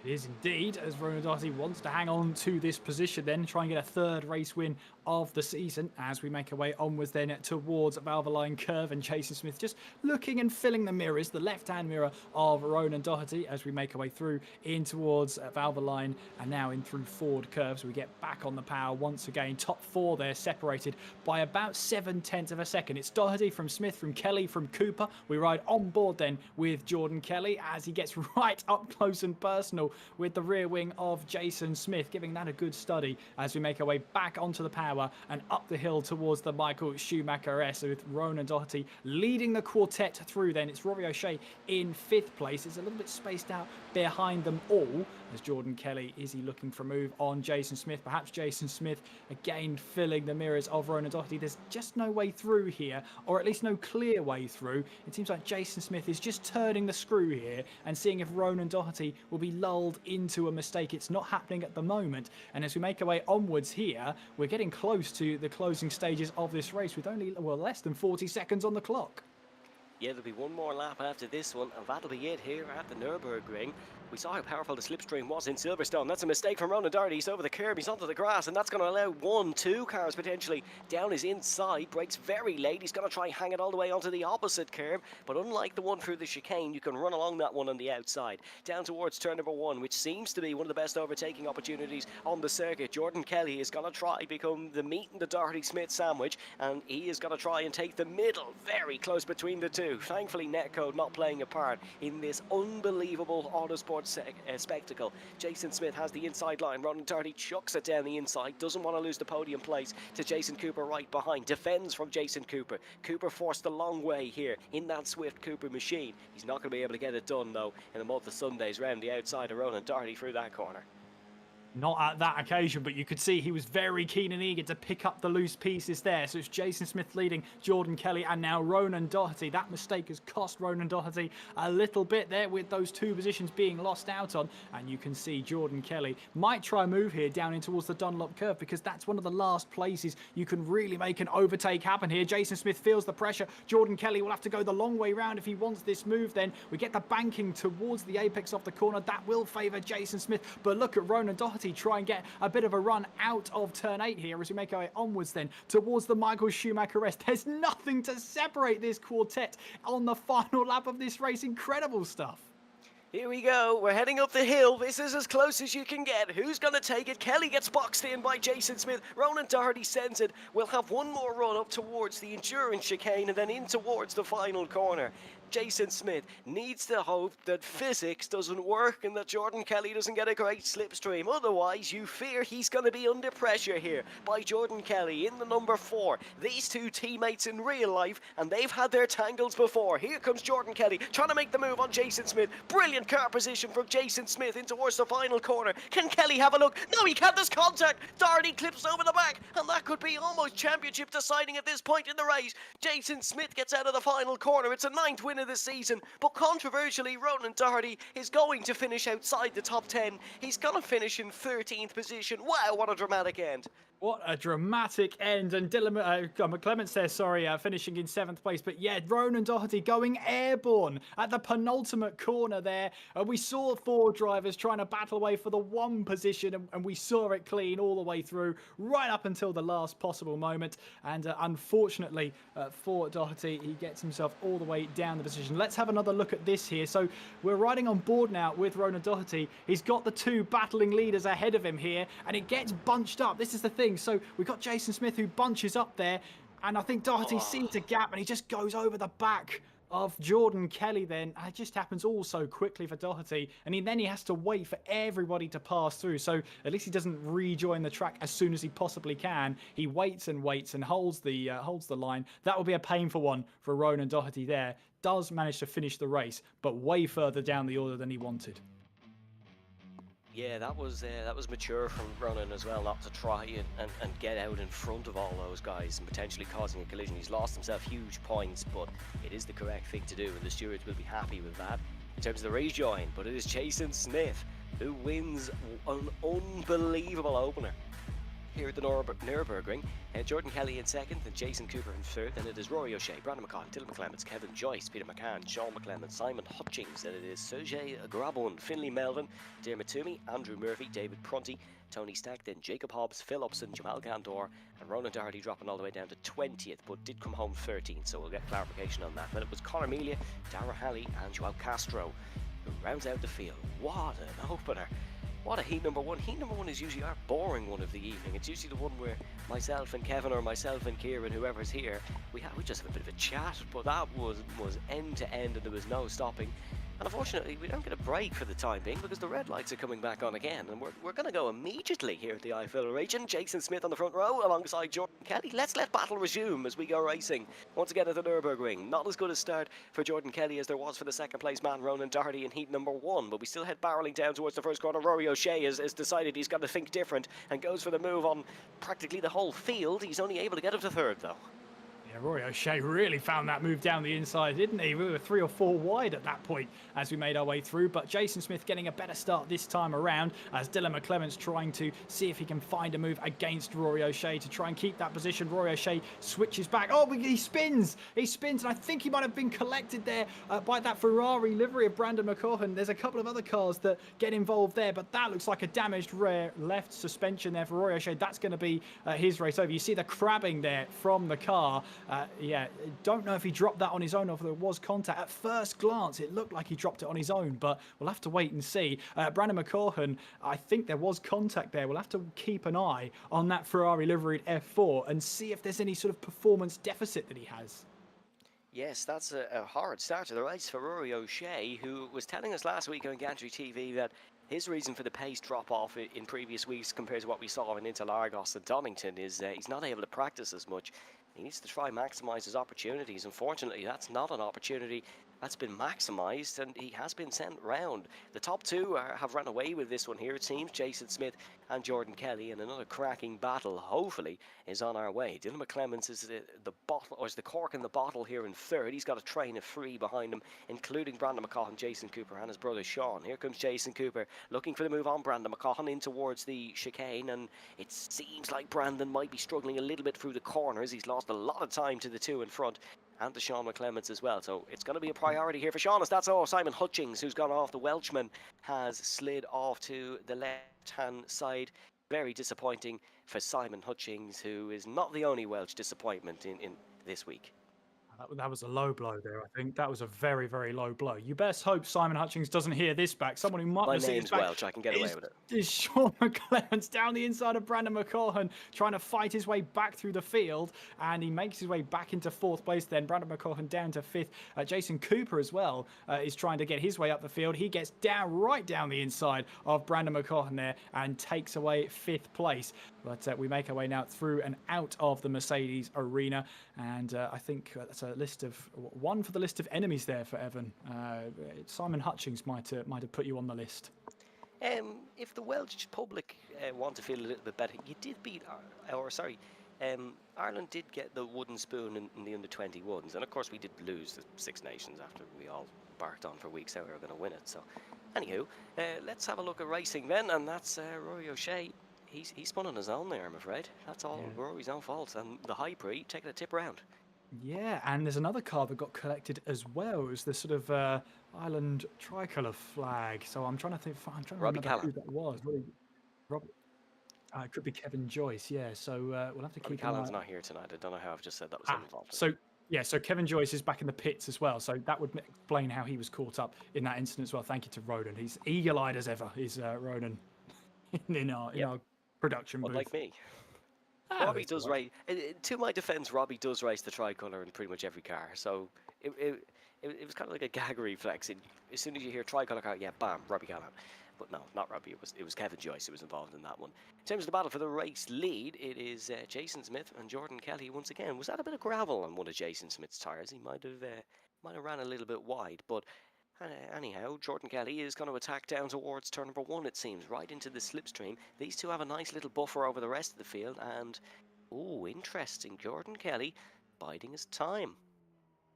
It is indeed, as Ronan Doherty wants to hang on to this position then, try and get a third race win of the season as we make our way onwards then towards Valvoline Curve, and Jason Smith just looking and filling the mirrors, the left-hand mirror of Ronan Doherty as we make our way through in towards Valvoline and now in through Ford Curve. So we get back on the power once again. Top 4 there separated by about 7/10 of a second. It's Doherty from Smith, from Kelly, from Cooper. We ride on board then with Jordan Kelly as he gets right up close and personal with the rear wing of Jason Smith, giving that a good study as we make our way back onto the power and up the hill towards the Michael Schumacher S, with Ronan Doherty leading the quartet through then. It's Rory O'Shea in 5th place. It's a little bit spaced out behind them all as Jordan Kelly, is he looking for a move on Jason Smith? Perhaps Jason Smith again filling the mirrors of Ronan Doherty. There's just no way through here, or at least no clear way through. It seems like Jason Smith is just turning the screw here and seeing if Ronan Doherty will be lulled into a mistake. It's not happening at the moment, and as we make our way onwards here, we're getting close to the closing stages of this race with only, well, less than 40 seconds on the clock. Yeah, there'll be one more lap after this one, and that'll be it here at the Nurburgring. We saw how powerful the slipstream was in Silverstone. That's a mistake from Ronan Doherty. He's over the curb, he's onto the grass, and that's going to allow 1-2 cars potentially down his inside. Brakes very late. He's going to try and hang it all the way onto the opposite curb, but unlike the one through the chicane, you can run along that one on the outside. Down towards turn number 1, which seems to be one of the best overtaking opportunities on the circuit. Jordan Kelly is going to try become the meat in the Doherty-Smith sandwich, and he is going to try and take the middle, very close between the two. Thankfully, netcode not playing a part in this unbelievable autosport spectacle. Jason Smith has the inside line. Ronan Doherty chucks it down the inside. Doesn't want to lose the podium place to Jason Cooper right behind. Defends from Jason Cooper. Cooper forced a long way here in that swift Cooper machine. He's not going to be able to get it done, though, in the month of Sundays round the outside of Ronan Doherty through that corner. Not at that occasion, but you could see he was very keen and eager to pick up the loose pieces there. So it's Jason Smith leading Jordan Kelly and now Ronan Doherty. That mistake has cost Ronan Doherty a little bit there with those 2 positions being lost out on. And you can see Jordan Kelly might try a move here down in towards the Dunlop curve, because that's one of the last places you can really make an overtake happen here. Jason Smith feels the pressure. Jordan Kelly will have to go the long way round if he wants this move then. We get the banking towards the apex of the corner. That will favour Jason Smith. But look at Ronan Doherty try and get a bit of a run out of turn 8 here as we make our way onwards then towards the Michael Schumacher S. There's nothing to separate this quartet on the final lap of this race. Incredible stuff. Here we go, we're heading up the hill. This is as close as you can get. Who's going to take it? Kelly gets boxed in by Jason Smith. Ronan Doherty sends it. We'll have one more run up towards the endurance chicane and then in towards the final corner. Jason Smith needs to hope that physics doesn't work and that Jordan Kelly doesn't get a great slipstream. Otherwise, you fear he's going to be under pressure here by Jordan Kelly in the number 4. These 2 teammates in real life, and they've had their tangles before. Here comes Jordan Kelly trying to make the move on Jason Smith. Brilliant car position from Jason Smith in towards the final corner. Can Kelly have a look? No, he can't. There's contact. Doherty clips over the back, and that could be almost championship deciding at this point in the race. Jason Smith gets out of the final corner. It's a 9th win of the season, but controversially, Ronan Doherty is going to finish outside the top 10. He's going to finish in 13th position. Wow, what a dramatic end. What a dramatic end. And Dylan McClements there, sorry, finishing in 7th place. But yeah, Ronan Doherty going airborne at the penultimate corner there. We saw 4 drivers trying to battle away for the 1 position, and we saw it clean all the way through, right up until the last possible moment. And unfortunately for Doherty, he gets himself all the way down the position. Let's have another look at this here. So we're riding on board now with Ronan Doherty. He's got the 2 battling leaders ahead of him here, and it gets bunched up. This is the thing. So we've got Jason Smith who bunches up there, and I think Doherty sees a gap and he just goes over the back of Jordan Kelly then. And it just happens all so quickly for Doherty, and then he has to wait for everybody to pass through. So at least he doesn't rejoin the track as soon as he possibly can. He waits and waits and holds the line. That will be a painful one for Ronan Doherty there. Does manage to finish the race, but way further down the order than he wanted. Yeah, that was mature from Ronan as well, not to try and get out in front of all those guys and potentially causing a collision. He's lost himself huge points, but it is the correct thing to do, and the stewards will be happy with that in terms of the rejoin. But it is Jason Smith who wins an unbelievable opener here at the Nurburgring. Jordan Kelly in 2nd, and Jason Cooper in 3rd. Then it is Rory O'Shea, Brandon McCann, Dylan McClements, Kevin Joyce, Peter McCann, Sean McClements, Simon Hutchings. Then it is Sergey Grabun, Finlay Melvin, Dermot Toomey, Andrew Murphy, David Prunty, Tony Stack, then Jacob Hobbs, Phil Upson, Jamal Gandor, and Ronan Doherty dropping all the way down to 20th, but did come home 13th, so we'll get clarification on that. Then it was Conor Melia, Dara Halley, and Joao Castro who rounds out the field. What an opener! What a heat number 1. Heat number 1 is usually our boring one of the evening. It's usually the one where myself and Kevin, or myself and Kieran, whoever's here, we just have a bit of a chat. But that was end to end, and there was no stopping. And unfortunately, we don't get a break for the time being because the red lights are coming back on again. And we're going to go immediately here at the Eifel region. Jason Smith on the front row alongside Jordan Kelly. Let's let battle resume as we go racing once again at the Nurburgring. Not as good a start for Jordan Kelly as there was for the 2nd place man, Ronan Doherty, in heat number 1. But we still head barreling down towards the first corner. Rory O'Shea has decided he's got to think different and goes for the move on practically the whole field. He's only able to get up to 3rd, though. Rory O'Shea really found that move down the inside, didn't he? We were 3 or 4 wide at that point as we made our way through, but Jason Smith getting a better start this time around as Dylan McClements trying to see if he can find a move against Rory O'Shea to try and keep that position. Rory O'Shea switches back. Oh, he spins! He spins, and I think he might have been collected there by that Ferrari livery of Brandon McCaughan. There's a couple of other cars that get involved there, but that looks like a damaged rear left suspension there for Rory O'Shea. That's going to be his race over. You see the crabbing there from the car. Yeah, don't know if he dropped that on his own or if there was contact. At first glance, it looked like he dropped it on his own, but we'll have to wait and see. Brandon McCaughan, I think there was contact there. We'll have to keep an eye on that Ferrari liveried F4 and see if there's any sort of performance deficit that he has. Yes, that's a hard start to the race for Rory O'Shea, who was telling us last week on Gantry TV that his reason for the pace drop-off in previous weeks compared to what we saw in Interlagos and Donington is he's not able to practice as much. He needs to try and maximise his opportunities. Unfortunately, that's not an opportunity that's been maximised, and he has been sent round. The top 2 have run away with this one here, it seems. Jason Smith and Jordan Kelly, and another cracking battle, hopefully, is on our way. Dylan McClements is the bottle, or is the cork in the bottle here in 3rd. He's got a train of 3 behind him, including Brandon McCaughan, Jason Cooper, and his brother Sean. Here comes Jason Cooper, looking for the move on Brandon McCaughan in towards the chicane, and it seems like Brandon might be struggling a little bit through the corners. He's lost a lot of time to the 2 in front, and to Sean McClements as well. So it's going to be a priority here for Sean, as that's all. Simon Hutchings, who's gone off, the Welshman, has slid off to the left-hand side. Very disappointing for Simon Hutchings, who is not the only Welsh disappointment in this week. That was a low blow there, I think. That was a very, very low blow. You best hope Simon Hutchings doesn't hear this back. Someone who might My have seen name's back Welsh, I can get away with it. Is Sean McClements down the inside of Brandon McCaughan, trying to fight his way back through the field, and he makes his way back into 4th place then. Brandon McCaughan down to 5th. Jason Cooper as well is trying to get his way up the field. He gets right down the inside of Brandon McCaughan there and takes away 5th place. But we make our way now through and out of the Mercedes arena, and I think that's a list of one for the list of enemies there for Evan. Simon Hutchings might have put you on the list. If the Welsh public want to feel a little bit better, you did beat, Ireland did get the wooden spoon in the under-21s, and of course we did lose the Six Nations after we all barked on for weeks how we were going to win it. So, anywho, let's have a look at racing then, and that's Rory O'Shea He spun on his own there, I'm afraid. That's all Yeah. Rory's own fault. And the high pre taking a tip round. Yeah, and there's another card that got collected as well. It was the sort of island tricolour flag. So I'm trying to think. I'm trying to Robbie remember Callan. who that was. Rob, it could be Kevin Joyce. Yeah. So we'll have to Robbie keep an eye. Callan's not here tonight. I don't know how I've just said that was him involved. So yeah, so Kevin Joyce is back in the pits as well. So that would explain how he was caught up in that incident as well. Thank you to Ronan. He's eagle-eyed as ever. Is Ronan in our production booth. Unlike me. Ah, Robbie that's does all right. race. To my defence, Robbie does race the tricolour in pretty much every car. So it was kind of like a gag reflex. As soon as you hear tricolour car, yeah, bam, Robbie Callan. But no, not Robbie. It was Kevin Joyce who was involved in that one. In terms of the battle for the race lead, it is Jason Smith and Jordan Kelly once again. Was that a bit of gravel on one of Jason Smith's tyres? He might have ran a little bit wide, but. Anyhow, Jordan Kelly is going to attack down towards turn number 1, it seems, right into the slipstream. These two have a nice little buffer over the rest of the field, and, oh, interesting, Jordan Kelly biding his time.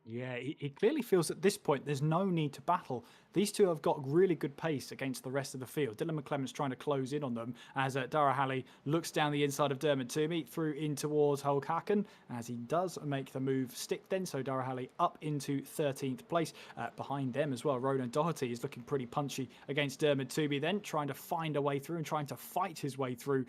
Yeah, he clearly feels at this point there's no need to battle. These two have got really good pace against the rest of the field. Dylan McClement's trying to close in on them as Dara Halley looks down the inside of Dermot Toomey through in towards Hulkaken as he does make the move stick then. So Dara Halley up into 13th place. Behind them as well, Ronan Doherty is looking pretty punchy against Dermot Toomey then, trying to find a way through and trying to fight his way through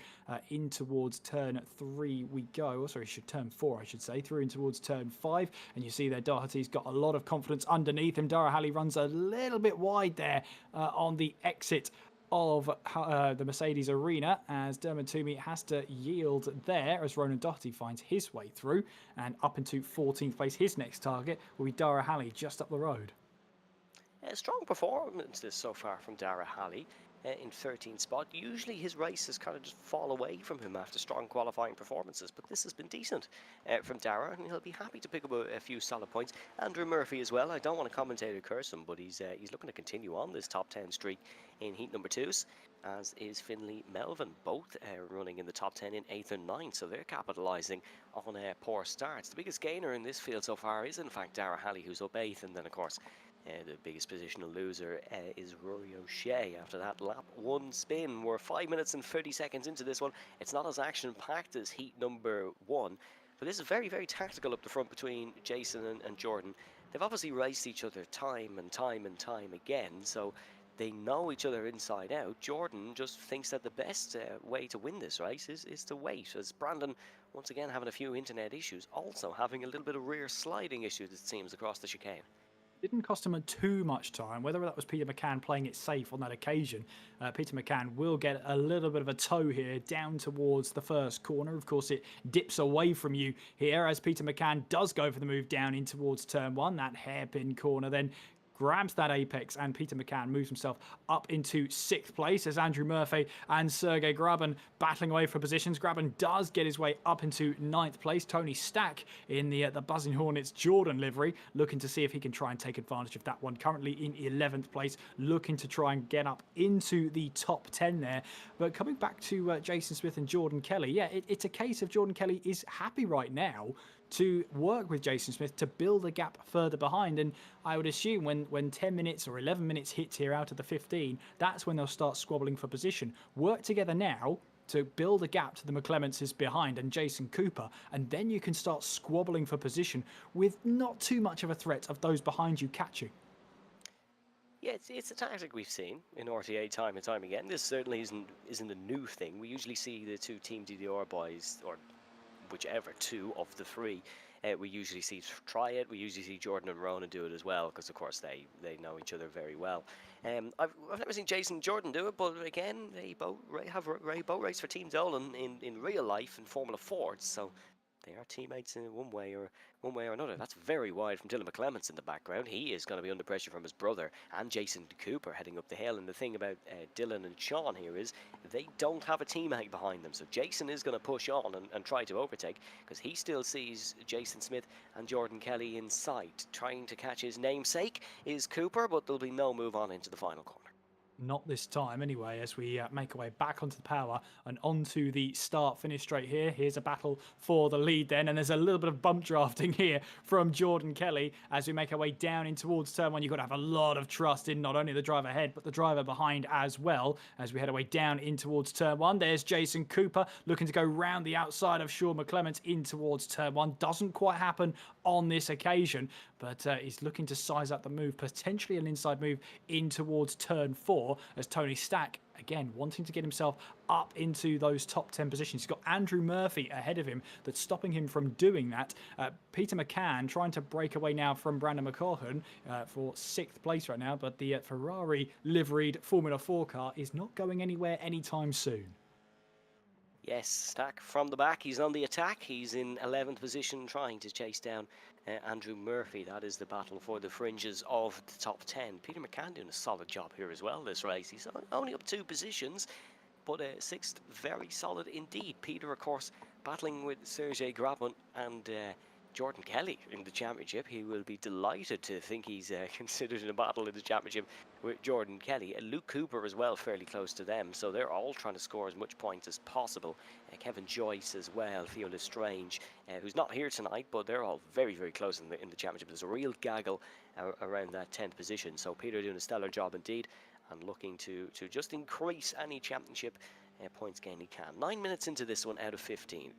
in towards turn 3 we go. Oh, sorry, turn 4 I should say, through in towards turn 5. And you see there Doherty's got a lot of confidence underneath him. Dara Halley runs a little bit wide there on the exit of the Mercedes arena as Dermot Toomey has to yield there as Ronan Doherty finds his way through and up into 14th place. His next target will be Dara Halley just up the road. A strong performance so far from Dara Halley in 13th spot. Usually his races kind of just fall away from him after strong qualifying performances, but this has been decent from Dara, and he'll be happy to pick up a few solid points. Andrew Murphy as well. I don't want to commentator curse him, but he's looking to continue on this top 10 streak in heat number 2s, as is Finlay Melvin, both running in the top 10 in 8th and 9th, so they're capitalising on poor starts. The biggest gainer in this field so far is in fact Dara Halley, who's up 8th, and then of course the biggest positional loser is Rory O'Shea after that lap 1 spin. We're 5 minutes and 30 seconds into this one. It's not as action-packed as heat number 1, but this is very, very tactical up the front between Jason and Jordan. They've obviously raced each other time and time and time again, so they know each other inside out. Jordan just thinks that the best way to win this race is to wait, as Brandon, once again, having a few internet issues, also having a little bit of rear sliding issues, it seems, across the chicane. Didn't cost him too much time, whether that was Peter McCann playing it safe on that occasion. Peter McCann will get a little bit of a toe here down towards the first corner. Of course, it dips away from you here as Peter McCann does go for the move down in towards turn 1. That hairpin corner then grabs that apex, and Peter McCann moves himself up into 6th place as Andrew Murphy and Sergei Graben battling away for positions. Graben does get his way up into 9th place. Tony Stack in the Buzzing Hornets Jordan livery, looking to see if he can try and take advantage of that one. Currently in 11th place, looking to try and get up into the top 10 there. But coming back to Jason Smith and Jordan Kelly, yeah, it's a case of Jordan Kelly is happy right now to work with Jason Smith to build a gap further behind. And I would assume when 10 minutes or 11 minutes hits here out of the 15, that's when they'll start squabbling for position. Work together now to build a gap to the McClementses behind and Jason Cooper, and then you can start squabbling for position with not too much of a threat of those behind you catching. Yeah, it's a tactic we've seen in RTA time and time again. This certainly isn't a new thing. We usually see the two Team DDR boys, or whichever two of the three, we usually see try it. We usually see Jordan and Ronan do it as well, because of course they know each other very well. I've never seen Jason and Jordan do it, but again, they both boat race for Team Dalton in real life in Formula Fords, so they are teammates in one way or another. That's very wide from Dylan McClements in the background. He is going to be under pressure from his brother and Jason Cooper heading up the hill. And the thing about Dylan and Sean here is they don't have a teammate behind them. So Jason is going to push on and try to overtake, because he still sees Jason Smith and Jordan Kelly in sight. Trying to catch his namesake is Cooper, but there'll be no move on into the final corner. Not this time, anyway, as we make our way back onto the power and onto the start-finish straight here. Here's a battle for the lead then, and there's a little bit of bump drafting here from Jordan Kelly as we make our way down in towards turn one. You've got to have a lot of trust in not only the driver ahead, but the driver behind as well as we head our way down in towards turn one. There's Jason Cooper looking to go round the outside of Sean McClements in towards turn one. Doesn't quite happen on this occasion, but he's looking to size up the move, potentially an inside move in towards turn four, as Tony Stack, again, wanting to get himself up into those top 10 positions. He's got Andrew Murphy ahead of him that's stopping him from doing that. Peter McCann trying to break away now from Brandon McCaughon for 6th place right now, but the Ferrari liveried Formula 4 car is not going anywhere anytime soon. Yes, Stack from the back. He's on the attack. He's in 11th position trying to chase down Andrew Murphy. That is the battle for the fringes of the top 10. Peter McCann doing a solid job here as well this race. He's only up 2 positions, but 6th, very solid indeed. Peter, of course, battling with Sergei Grabman and Jordan Kelly in the championship. He will be delighted to think he's considered in a battle in the championship with Jordan Kelly. Luke Cooper as well, fairly close to them, so they're all trying to score as much points as possible. Kevin Joyce as well, Fiona Strange, who's not here tonight, but they're all very, very close in the championship. There's a real gaggle around that 10th position, so Peter doing a stellar job indeed and looking to just increase any championship points gain he can. 9 minutes into this one out of 15.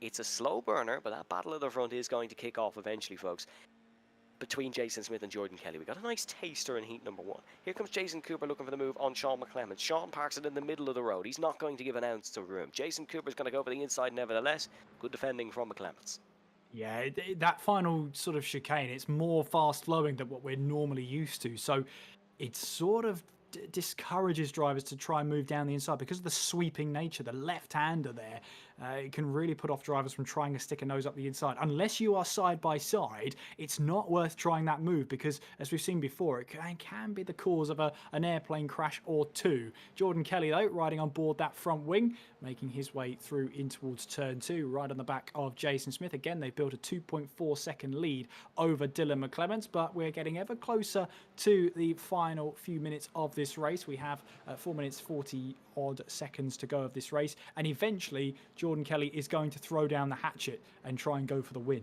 It's a slow burner, but that battle at the front is going to kick off eventually, folks, between Jason Smith and Jordan Kelly. We got a nice taster in heat number 1. Here comes Jason Cooper looking for the move on Sean McClements. Sean parks it in the middle of the road. He's not going to give an ounce to room. Jason Cooper's going to go for the inside nevertheless. Good defending from McClements. Yeah, that final sort of chicane, it's more fast flowing than what we're normally used to. So it sort of discourages drivers to try and move down the inside because of the sweeping nature, the left-hander there. It can really put off drivers from trying to stick a nose up the inside. Unless you are side by side, it's not worth trying that move because, as we've seen before, it can be the cause of an airplane crash or two. Jordan Kelly, though, riding on board that front wing, making his way through in towards turn 2, right on the back of Jason Smith. Again, they've built a 2.4 second lead over Dylan McClements, but we're getting ever closer to the final few minutes of this race. We have 4 minutes 40 odd seconds to go of this race, and eventually Jordan Kelly is going to throw down the hatchet and try and go for the win.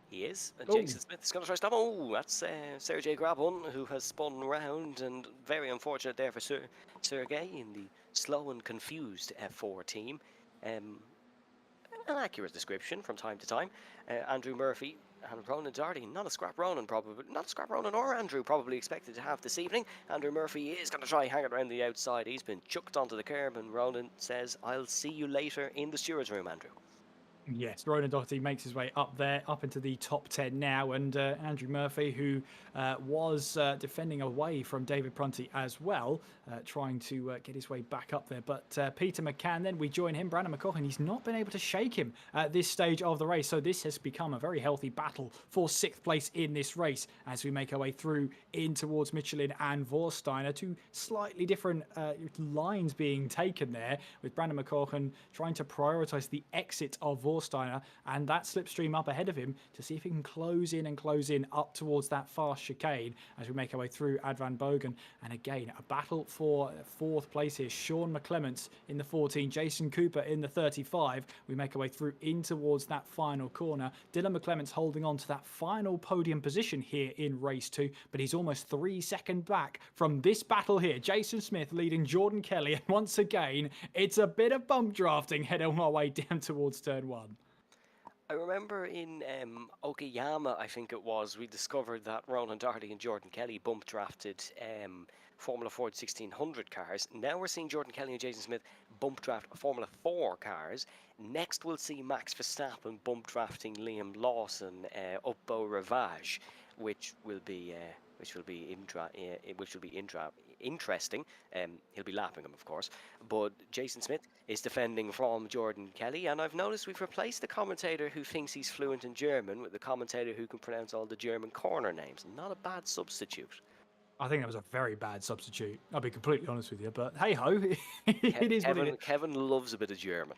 He is, and Jason Smith is going to try to stop. Oh, that's Sergei Grabun, who has spun round, and very unfortunate there for Sergei in the slow and confused F4 team. An accurate description from time to time. Andrew Murphy and Ronan Darty, not a scrap Ronan or Andrew probably expected to have this evening. Andrew Murphy is going to try hang it around the outside. He's been chucked onto the curb, and Ronan says, "I'll see you later in the stewards room, Andrew." Yes, Ronan Doherty makes his way up there, up into the top 10 now, and Andrew Murphy, who was defending away from David Prunty as well, trying to get his way back up there. But Peter McCann, then we join him. Brandon McCaughon, he's not been able to shake him at this stage of the race, so this has become a very healthy battle for 6th place in this race as we make our way through in towards Michelin and Vorsteiner. Two slightly different lines being taken there, with Brandon McCaughon trying to prioritise the exit of Vorsteiner and that slipstream up ahead of him to see if he can close in up towards that fast chicane as we make our way through Advan Bogan. And again, a battle for 4th place here. Sean McClements in the 14, Jason Cooper in the 35. We make our way through in towards that final corner. Dylan McClements holding on to that final podium position here in race 2, but he's almost 3 seconds back from this battle here. Jason Smith leading Jordan Kelly, and once again, it's a bit of bump drafting heading our way down towards turn 1. I remember in Okayama, I think it was, we discovered that Ronan Doherty and Jordan Kelly bump drafted Formula Ford 1600 cars. Now we're seeing Jordan Kelly and Jason Smith bump draft Formula 4 cars. Next we'll see Max Verstappen bump drafting Liam Lawson up Beau Rivage, which will be interesting. He'll be lapping him, of course. But Jason Smith is defending from Jordan Kelly, and I've noticed we've replaced the commentator who thinks he's fluent in German with the commentator who can pronounce all the German corner names. Not a bad substitute. I think that was a very bad substitute. I'll be completely honest with you, but hey ho, it is what it is. Kevin loves a bit of German.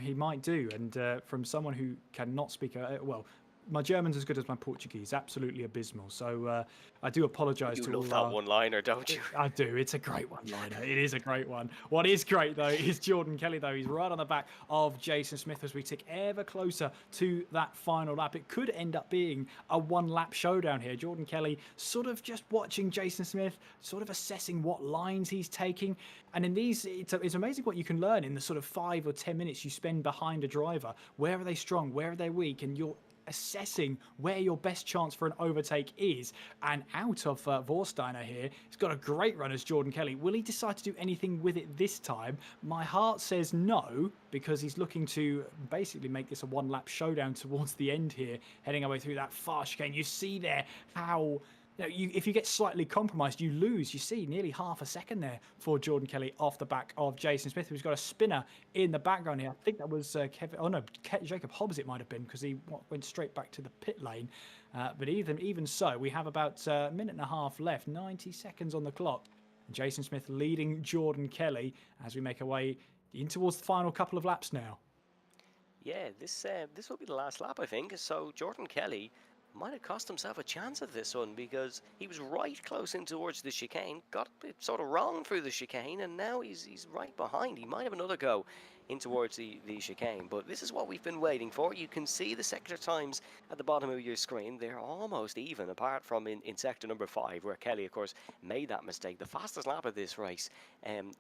He might do, and from someone who cannot speak, well, my German's as good as my Portuguese, absolutely abysmal. So I do apologise You to love all that one-liner, don't you? I do. It's a great one-liner. It is a great one. What is great, though, is Jordan Kelly, though. He's right on the back of Jason Smith as we tick ever closer to that final lap. It could end up being a one-lap showdown here. Jordan Kelly sort of just watching Jason Smith, sort of assessing what lines he's taking. And in these, it's amazing what you can learn in the sort of 5 or 10 minutes you spend behind a driver. Where are they strong? Where are they weak? And you're assessing where your best chance for an overtake is. And out of Vorsteiner here, he's got a great run as Jordan Kelly. Will he decide to do anything with it this time? My heart says no, because he's looking to basically make this a one-lap showdown towards the end here, heading our way through that far chicane. You see there how... if you get slightly compromised, you lose. You see nearly half a second there for Jordan Kelly off the back of Jason Smith, who's got a spinner in the background here. I think that was Kevin. Oh no, Jacob Hobbs it might have been, because he went straight back to the pit lane. But even so, we have about a minute and a half left, 90 seconds on the clock. Jason Smith leading Jordan Kelly as we make our way in towards the final couple of laps now. Yeah, this will be the last lap, I think. So Jordan Kelly might have cost himself a chance at this one, because he was right close in towards the chicane, got it sort of wrong through the chicane, and now he's right behind. He might have another go in towards the chicane, but this is what we've been waiting for. You can see the sector times at the bottom of your screen. They're almost even, apart from in sector number 5, where Kelly, of course, made that mistake. The fastest lap of this race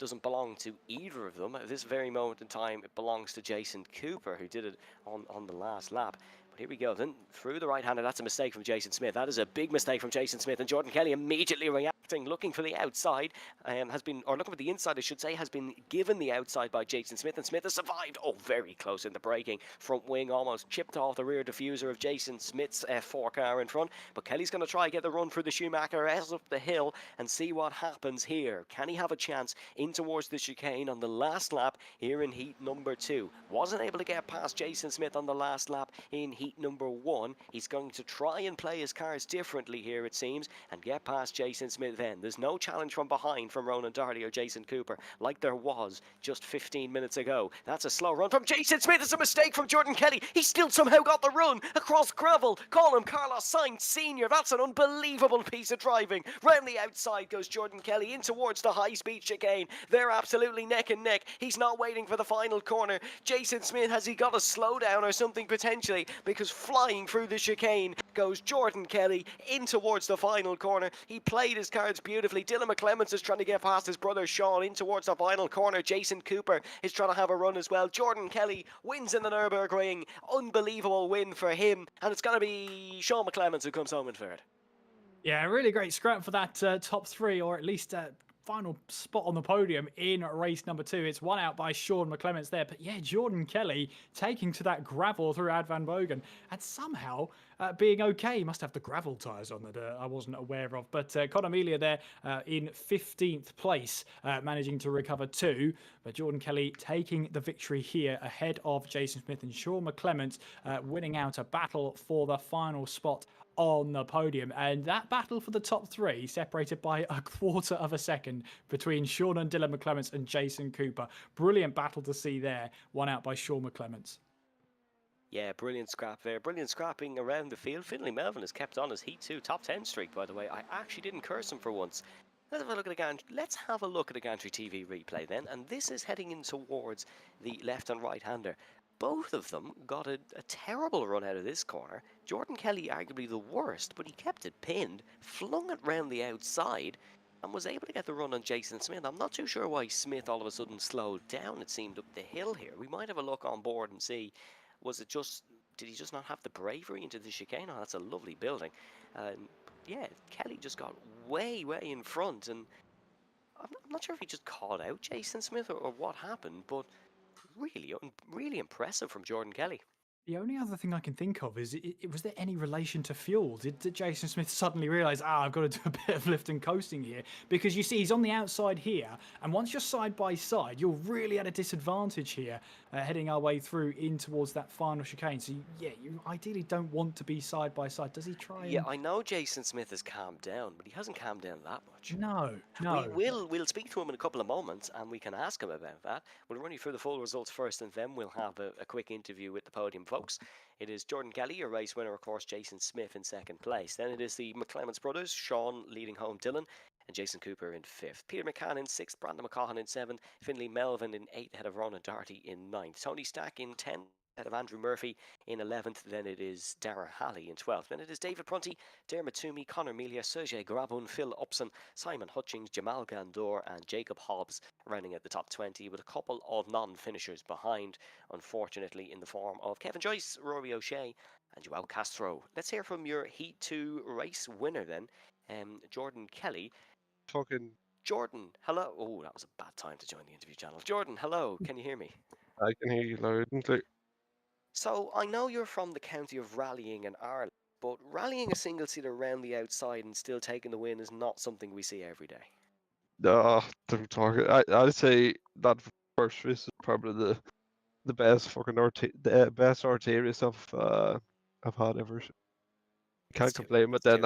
doesn't belong to either of them. At this very moment in time, it belongs to Jason Cooper, who did it on the last lap. But here we go, then through the right-hander. That's a mistake from Jason Smith. That is a big mistake from Jason Smith, and Jordan Kelly immediately reacting, looking for the outside, looking for the inside, I should say, has been given the outside by Jason Smith, and Smith has survived. Oh, very close in the braking. Front wing almost chipped off the rear diffuser of Jason Smith's F4 car in front, but Kelly's going to try and get the run through the Schumacher as up the hill and see what happens here. Can he have a chance in towards the chicane on the last lap here in heat number 2? Wasn't able to get past Jason Smith on the last lap in heat number 1. He's going to try and play his cars differently here, it seems, and get past Jason Smith then. There's no challenge from behind from Ronan or Jason Cooper like there was just 15 minutes ago. That's a slow run from Jason Smith. It's a mistake from Jordan Kelly. He still somehow got the run across gravel. Call him Carlos Sainz Sr. That's an unbelievable piece of driving. Round the outside goes Jordan Kelly in towards the high-speed chicane. They're absolutely neck and neck. He's not waiting for the final corner. Jason Smith, has he got a slowdown or something potentially? Because flying through the chicane goes Jordan Kelly in towards the final corner. He played his cards beautifully. Dylan McClements is trying to get past his brother Sean in towards the final corner. Jason Cooper is trying to have a run as well. Jordan Kelly wins in the Nurburgring. Unbelievable win for him. And it's going to be Sean McClements who comes home in third. Yeah, really great scrap for that top 3, or at least final spot on the podium in race number 2. It's one out by Sean McClements there. But yeah, Jordan Kelly taking to that gravel through Ad Van Bogen and somehow being okay. He must have the gravel tyres on that I wasn't aware of. But Conor Melia there in 15th place, managing to recover 2. But Jordan Kelly taking the victory here ahead of Jason Smith and Sean McClements, winning out a battle for the final spot on the podium. And that battle for the top 3 separated by a quarter of a second between Sean and Dylan McClements and Jason Cooper. Brilliant battle to see there, one out by Sean McClements. Yeah, brilliant scrap there. Brilliant scrapping around the field. Finlay Melvin has kept on his Heat 2 top 10 streak, by the way. I actually didn't curse him for once. Let's have a look at the Gantry TV replay then. And this is heading in towards the left and right hander. Both of them got a terrible run out of this corner. Jordan Kelly arguably the worst, but he kept it pinned, flung it round the outside, and was able to get the run on Jason Smith. I'm not too sure why Smith all of a sudden slowed down, it seemed, up the hill here. We might have a look on board and see, did he just not have the bravery into the chicane? Oh, that's a lovely building. Yeah, Kelly just got way in front, and I'm not sure if he just called out Jason Smith or what happened, but really impressive from Jordan Kelly. The only other thing I can think of is, was there any relation to fuel? Did Jason Smith suddenly realise, I've got to do a bit of lift and coasting here? Because you see, he's on the outside here, and once you're side by side, you're really at a disadvantage here, heading our way through in towards that final chicane. So, yeah, you ideally don't want to be side by side. Does he try? Yeah, I know Jason Smith has calmed down, but he hasn't calmed down that much. No. We'll speak to him in a couple of moments, and we can ask him about that. We'll run you through the full results first, and then we'll have a quick interview with the podium folks. It is Jordan Kelly, your race winner, of course, Jason Smith in second place. Then it is the McClements brothers, Sean leading home Dylan, and Jason Cooper in fifth. Peter McCann in sixth, Brandon McCaughan in seventh, Finlay Melvin in eighth, ahead of Ronan Darty in ninth. Tony Stack in 10th, ahead of Andrew Murphy in 11th. Then it is Darragh Halley in 12th. Then it is David Prunty, Dermot Toomey, Conor Melia, Sergey Grabun, Phil Upson, Simon Hutchings, Jamal Gandor, and Jacob Hobbs running at the top 20, with a couple of non-finishers behind, unfortunately, in the form of Kevin Joyce, Rory O'Shea, and Joao Castro. Let's hear from your Heat 2 race winner then, Jordan Kelly. Fucking. Jordan, hello. Oh, that was a bad time to join the interview channel. Jordan, hello. Can you hear me? I can hear you loud and clear. So, I know you're from the county of Rallying in Ireland, but rallying a single seater around the outside and still taking the win is not something we see every day. Don't talk. I'd say that first race is probably the best fucking the best RTA race I've had ever. Can't complain. But then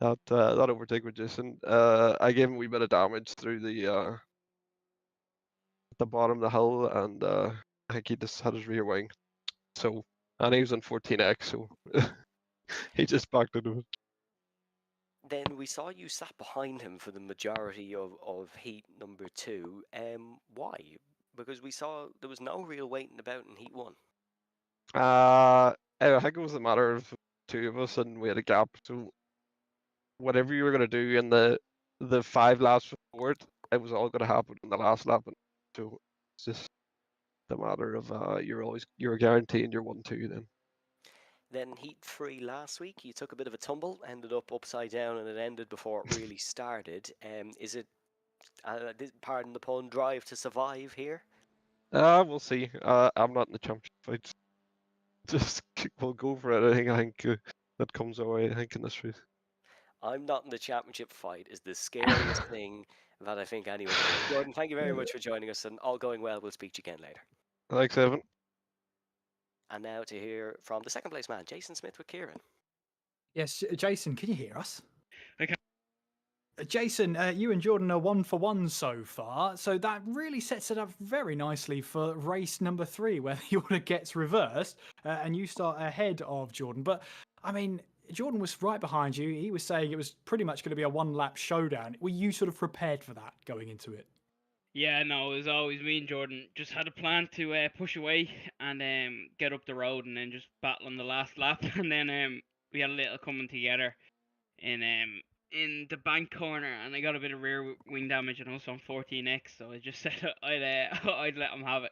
that overtake with Jason, I gave him a wee bit of damage through the bottom of the hill, and I think he just had his rear wing. So, and he was on 14x, so he just backed into it. Then we saw you sat behind him for the majority of heat number 2. Why? Because we saw there was no real waiting about in heat 1. I think it was a matter of two of us, and we had a gap. So whatever you were gonna do in the 5 laps before it was all gonna happen in the last lap. So it's just the matter of you're guaranteeing your 1-2 then. Then heat 3 last week, you took a bit of a tumble, ended up upside down, and it ended before it really started. Is it, pardon the pun, drive to survive here? We'll see. I'm not in the championship fights. Just we'll go for anything. I think that comes our way. I think in this race. I'm not in the championship fight is the scariest thing that I think anyone can do. Jordan, thank you very much for joining us, and all going well, we'll speak to you again later. Thanks, Evan. And now to hear from the second place man, Jason Smith with Kieran. Yes, Jason, can you hear us? Okay. Jason, you and Jordan are 1 for 1 so far, so that really sets it up very nicely for race number 3, where the order gets reversed and you start ahead of Jordan. But I mean, Jordan was right behind you. He was saying it was pretty much going to be a 1-lap showdown. Were you sort of prepared for that going into it? Yeah, no, it was always me and Jordan. Just had a plan to push away and get up the road and then just battle on the last lap. And then we had a little coming together in the bank corner, and I got a bit of rear wing damage, and I was on 14x, so I just said I'd let him have it.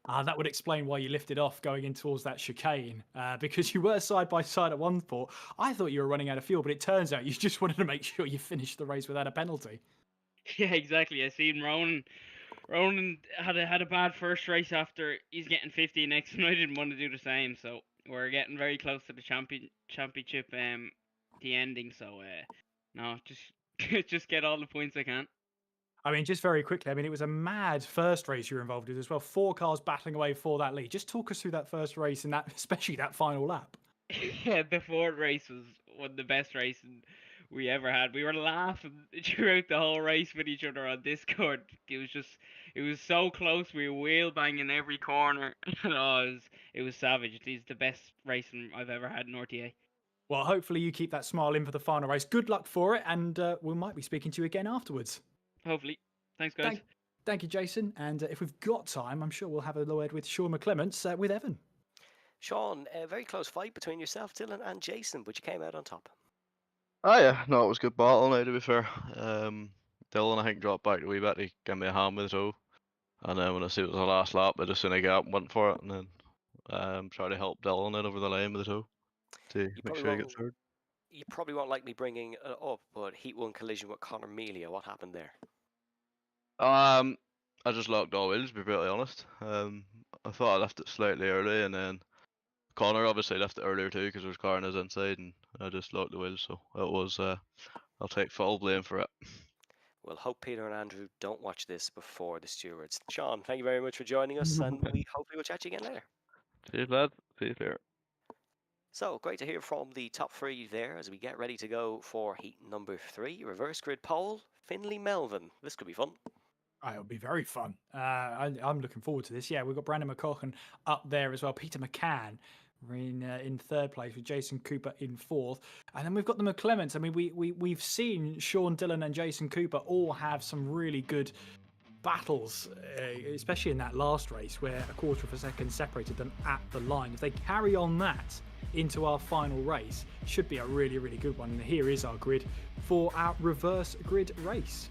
That would explain why you lifted off going in towards that chicane, because you were side by side at one point. I thought you were running out of fuel, but it turns out you just wanted to make sure you finished the race without a penalty. Yeah, exactly. I seen Ronan. Ronan had a bad first race after he's getting 15x, and I didn't want to do the same. So we're getting very close to the championship, the ending. So no, just just get all the points I can. I mean, just very quickly, I mean, it was a mad first race you were involved in as well. 4 cars battling away for that lead. Just talk us through that first race and that, especially that final lap. Yeah, the Ford race was one of the best races we ever had. We were laughing throughout the whole race with each other on Discord. It was so close. We were wheel banging every corner. It was savage. It's the best racing I've ever had in RTA. Well, hopefully you keep that smile in for the final race. Good luck for it, and we might be speaking to you again afterwards. Hopefully. Thanks, guys. Thank you, Jason. And if we've got time, I'm sure we'll have a word with Sean McClements with Evan. Sean, a very close fight between yourself, Dylan, and Jason, but you came out on top. Oh yeah, no, it was a good battle now, to be fair. Dylan, I think, dropped back a wee bit. He gave me a hand with the toe. And then when I see it was the last lap, I just seen a gap and went for it, and then tried to help Dylan out over the line with the toe to make sure he gets third. You probably won't like me bringing it up, but Heat 1 collision with Conor Melia. What happened there? I just locked all wheels, to be brutally honest. I thought I left it slightly early, and then Connor obviously left it earlier too, because there was car on his inside, and I just locked the wheels, so it was, I'll take full blame for it. We'll hope Peter and Andrew don't watch this before the stewards. Sean, thank you very much for joining us, and we hopefully will chat to you again later. Cheers, lad. See you later. So, great to hear from the top 3 there as we get ready to go for heat number 3. Reverse grid pole, Finlay Melvin. This could be fun. It'll be very fun. I'm looking forward to this. Yeah, we've got Brandon McCaughton up there as well. Peter McCann in third place with Jason Cooper in fourth, and then we've got the McClements. I mean, we've seen Sean Dillon and Jason Cooper all have some really good battles, especially in that last race where a quarter of a second separated them at the line. If they carry on that into our final race, should be a really, really good one. And here is our grid for our reverse grid race.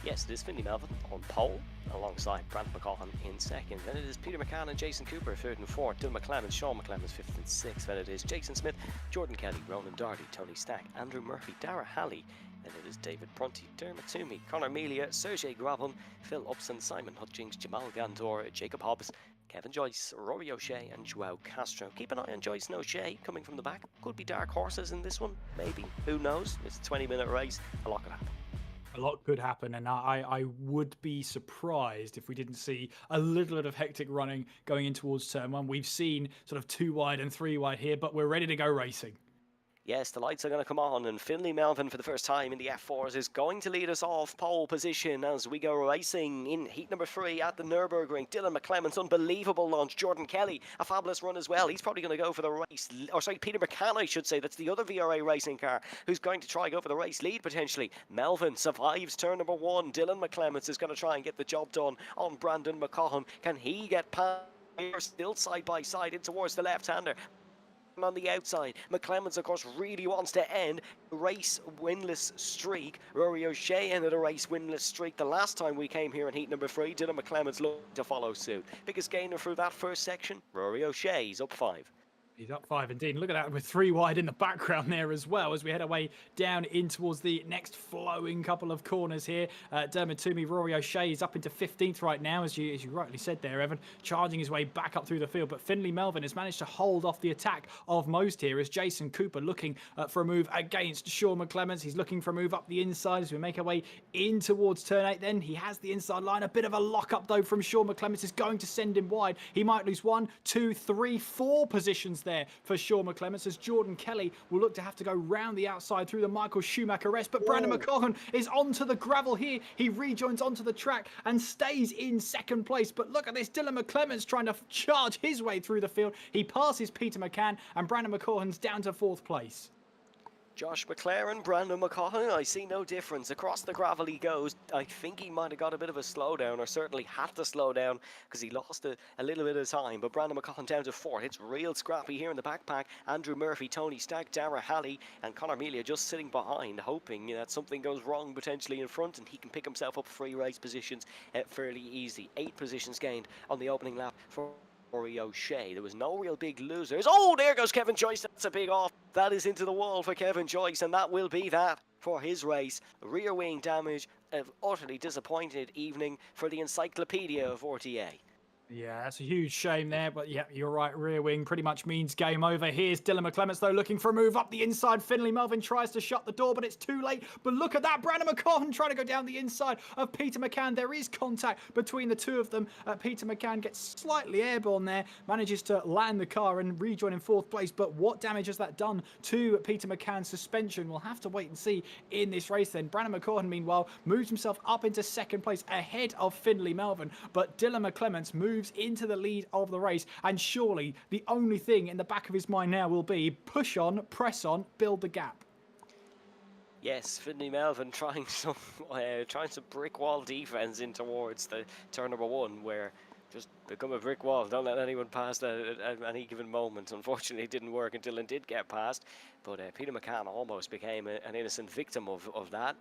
Yes, it is Finley Melvin on pole, alongside Brandon McCaughton in second. Then it is Peter McCann and Jason Cooper third and fourth. Dylan McClellan, Sean McClellan's fifth and sixth. Then it is Jason Smith, Jordan Kelly, Ronan Doherty, Tony Stack, Andrew Murphy, Dara Halley. Then it is David Prunty, Dermot Toomey, Conor Melia, Sergey Grabon, Phil Upson, Simon Hutchings, Jamal Gandor, Jacob Hobbs, Kevin Joyce, Rory O'Shea and Joao Castro. Keep an eye on Joyce and O'Shea coming from the back. Could be dark horses in this one, maybe. Who knows? It's a 20-minute race. A lot could happen. A lot could happen, and I would be surprised if we didn't see a little bit of hectic running going in towards turn one. We've seen sort of 2 wide and 3 wide here, but we're ready to go racing. Yes, the lights are going to come on, and Finley Melvin for the first time in the F4s is going to lead us off pole position as we go racing in heat number 3 at the Nurburgring. Dylan McClements, unbelievable launch. Jordan Kelly, a fabulous run as well. He's probably going to go for the race. Or sorry, Peter McCann, I should say. That's the other VRA racing car who's going to try go for the race lead potentially. Melvin survives turn number 1. Dylan McClements is going to try and get the job done on Brandon McCaughton. Can he get past? Still side by side in towards the left-hander. On the outside, McClements of course really wants to end a race winless streak. Rory O'Shea ended a race winless streak the last time we came here in heat number 3. Dylan McClements looking to follow suit. Biggest gainer through that first section, Rory O'Shea. He's up 5. He's up 5 indeed. Look at that with 3 wide in the background there as well as we head our way down in towards the next flowing couple of corners here. Dermot Toomey, Rory O'Shea is up into 15th right now, as you rightly said there, Evan, charging his way back up through the field. But Finley Melvin has managed to hold off the attack of most here as Jason Cooper looking for a move against Sean McClements. He's looking for a move up the inside as we make our way in towards turn 8 then. He has the inside line. A bit of a lock-up though from Sean McClements is going to send him wide. He might lose 1, 2, 3, 4 positions there for Sean McClements as Jordan Kelly will look to have to go round the outside through the Michael Schumacher rest. But Brandon McCaughton is onto the gravel here. He rejoins onto the track and stays in second place. But look at this, Dylan McClements trying to charge his way through the field. He passes Peter McCann and Brandon McCaughton's down to 4th place. Josh McLaren, Brandon McCaughton, I see no difference. Across the gravel he goes. I think he might have got a bit of a slowdown, or certainly had to slow down because he lost a little bit of time. But Brandon McCaughton down to 4th. It's real scrappy here in the backpack. Andrew Murphy, Tony Stack, Dara Halley and Conor Melia just sitting behind, hoping that something goes wrong potentially in front and he can pick himself up 3 race positions fairly easy. 8 positions gained on the opening lap for Rory O'Shea. There was no real big losers. Oh, there goes Kevin Joyce. That's a big off. That is into the wall for Kevin Joyce, and that will be that for his race. Rear wing damage. An utterly disappointed evening for the encyclopedia of RTA. Yeah, that's a huge shame there, but yeah, you're right. Rear wing pretty much means game over. Here's Dylan McClements, though, looking for a move up the inside. Finley Melvin tries to shut the door, but it's too late. But look at that, Brandon McCaughton trying to go down the inside of Peter McCann. There is contact between the two of them. Peter McCann gets slightly airborne there, manages to land the car and rejoin in 4th place. But what damage has that done to Peter McCann's suspension? We'll have to wait and see in this race then. Brandon McCaughton, meanwhile, moves himself up into 2nd place ahead of Finley Melvin. But Dylan McClements moves into the lead of the race, and surely the only thing in the back of his mind now will be push on, press on, build the gap. Yes, Finley Melvin trying some brick wall defense in towards the turn number 1, where just become a brick wall. Don't let anyone pass that at any given moment. Unfortunately, it didn't work until it did get past. But Peter McCann almost became an innocent victim of that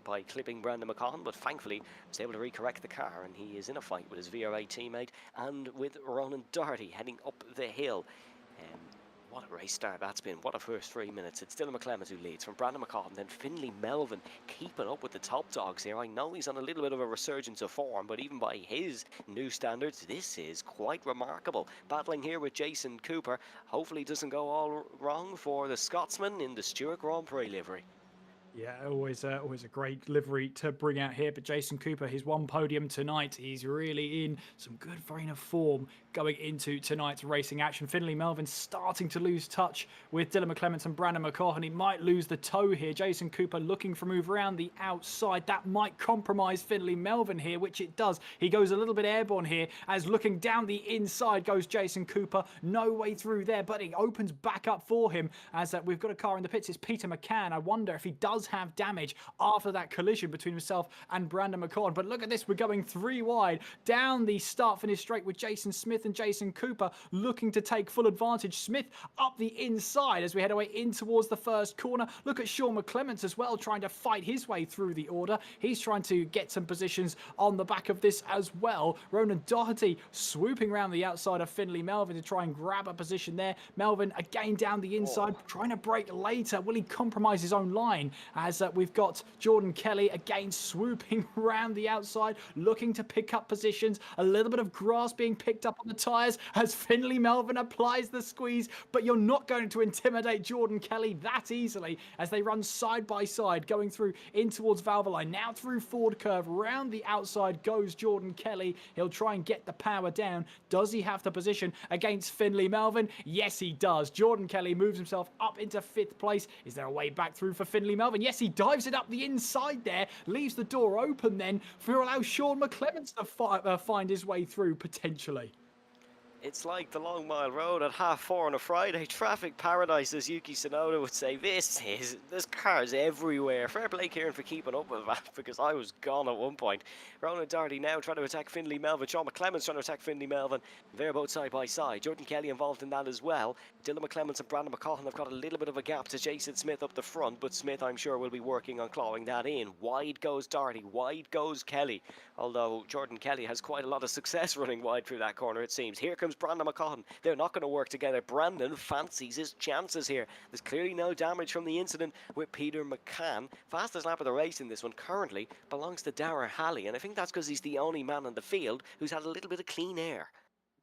by clipping Brandon McCaughton. But thankfully, was able to recorrect the car, and he is in a fight with his VRA teammate and with Ronan Doherty heading up the hill. What a race start that's been. What a first 3 minutes. It's Dylan McClements who leads from Brandon McCaughton, then Finley Melvin keeping up with the top dogs here. I know he's on a little bit of a resurgence of form, but even by his new standards, this is quite remarkable. Battling here with Jason Cooper. Hopefully it doesn't go all wrong for the Scotsman in the Stewart Grand Prix livery. Yeah, always a great livery to bring out here. But Jason Cooper, his one podium tonight, he's really in some good vein of form going into tonight's racing action. Finley Melvin starting to lose touch with Dylan McClements and Brandon McCaughan. He might lose the toe here. Jason Cooper looking for a move around the outside. That might compromise Finley Melvin here, which it does. He goes a little bit airborne here as looking down the inside goes Jason Cooper. No way through there, but he opens back up for him as we've got a car in the pits. It's Peter McCann. I wonder if he does have damage after that collision between himself and Brandon McCaughan. But look at this, we're going 3 wide down the start-finish straight with Jason Smith and Jason Cooper looking to take full advantage. Smith up the inside as we head away in towards the first corner. Look at Sean McClements as well, trying to fight his way through the order. He's trying to get some positions on the back of this as well. Ronan Doherty swooping around the outside of Finley Melvin to try and grab a position there. Melvin again down the inside, trying to break later. Will he compromise his own line? As we've got Jordan Kelly again swooping around the outside, looking to pick up positions. A little bit of grass being picked up on the tyres as Finley Melvin applies the squeeze, but you're not going to intimidate Jordan Kelly that easily as they run side by side, going through in towards Valvoline. Now through Ford Curve, round the outside goes Jordan Kelly. He'll try and get the power down. Does he have the position against Finley Melvin? Yes, he does. Jordan Kelly moves himself up into 5th place. Is there a way back through for Finley Melvin? Yes, he dives it up the inside there, leaves the door open then for allow Sean McClements to find his way through potentially. It's like the Long Mile Road at 4:30 on a Friday. Traffic paradise, as Yuki Tsunoda would say. There's cars everywhere. Fair play, Kieran, for keeping up with that, because I was gone at one point. Ronan Doherty now trying to attack Finley Melvin. Sean McClements trying to attack Finley Melvin. They're both side by side. Jordan Kelly involved in that as well. Dylan McClements and Brandon McCaughan have got a little bit of a gap to Jason Smith up the front, but Smith, I'm sure, will be working on clawing that in. Wide goes Doherty, wide goes Kelly. Although Jordan Kelly has quite a lot of success running wide through that corner, it seems. Here comes Brandon McCaughan. They're not going to work together. Brandon fancies his chances here. There's clearly no damage from the incident with Peter McCann. Fastest lap of the race in this one currently belongs to Darragh Halley, and I think that's because he's the only man in the field who's had a little bit of clean air.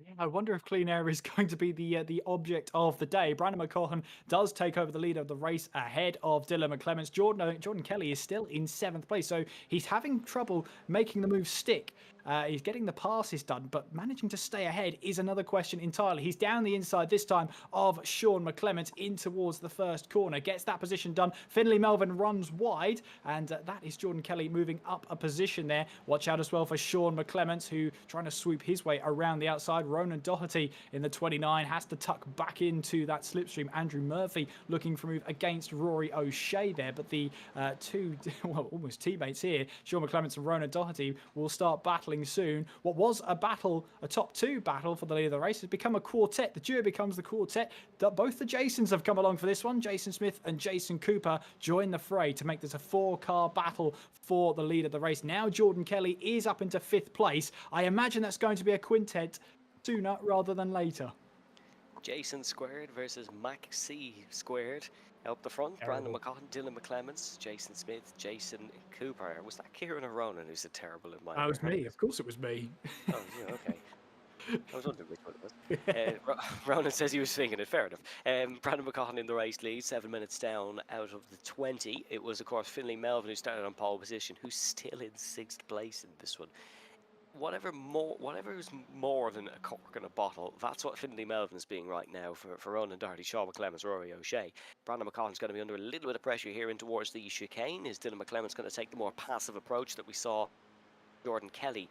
Yeah, I wonder if clean air is going to be the object of the day. Brandon McCaughan does take over the lead of the race ahead of Dylan McClements. Jordan Kelly is still in 7th place, so he's having trouble making the move stick. He's getting the passes done, but managing to stay ahead is another question entirely. He's down the inside this time of Sean McClements in towards the first corner. Gets that position done. Finley Melvin runs wide, and that is Jordan Kelly moving up a position there. Watch out as well for Sean McClements, who trying to swoop his way around the outside. Ronan Doherty in the 29 has to tuck back into that slipstream. Andrew Murphy looking for a move against Rory O'Shea there, but the two, well, almost teammates here, Sean McClements and Ronan Doherty, will start battling soon. What was a top 2 battle for the lead of the race has become a quartet. The duo becomes the quartet. Both the Jasons have come along for this one. Jason Smith and Jason Cooper join the fray to make this a 4-car battle for the lead of the race. Now Jordan Kelly is up into 5th place. I imagine that's going to be a quintet sooner rather than later. Jason squared versus Mac C squared. Up the front, Brandon McCaughan, Dylan McClements, Jason Smith, Jason Cooper. Was that Kieran or Ronan who said terrible in my That was me. Of course it was me. Oh, yeah, okay. I was wondering which one it was. Ronan says he was thinking it. Fair enough. Brandon McCaughan in the race lead, 7 minutes down out of the 20. It was, of course, Finley Melvin who started on pole position, who's still in 6th place in this one. Whatever is more than a cork in a bottle, that's what Finley Melvin's being right now for Ronan Doherty, Sean McClements, Rory O'Shea. Brandon McCaughan's going to be under a little bit of pressure here in towards the chicane. Is Dylan McClements going to take the more passive approach that we saw Jordan Kelly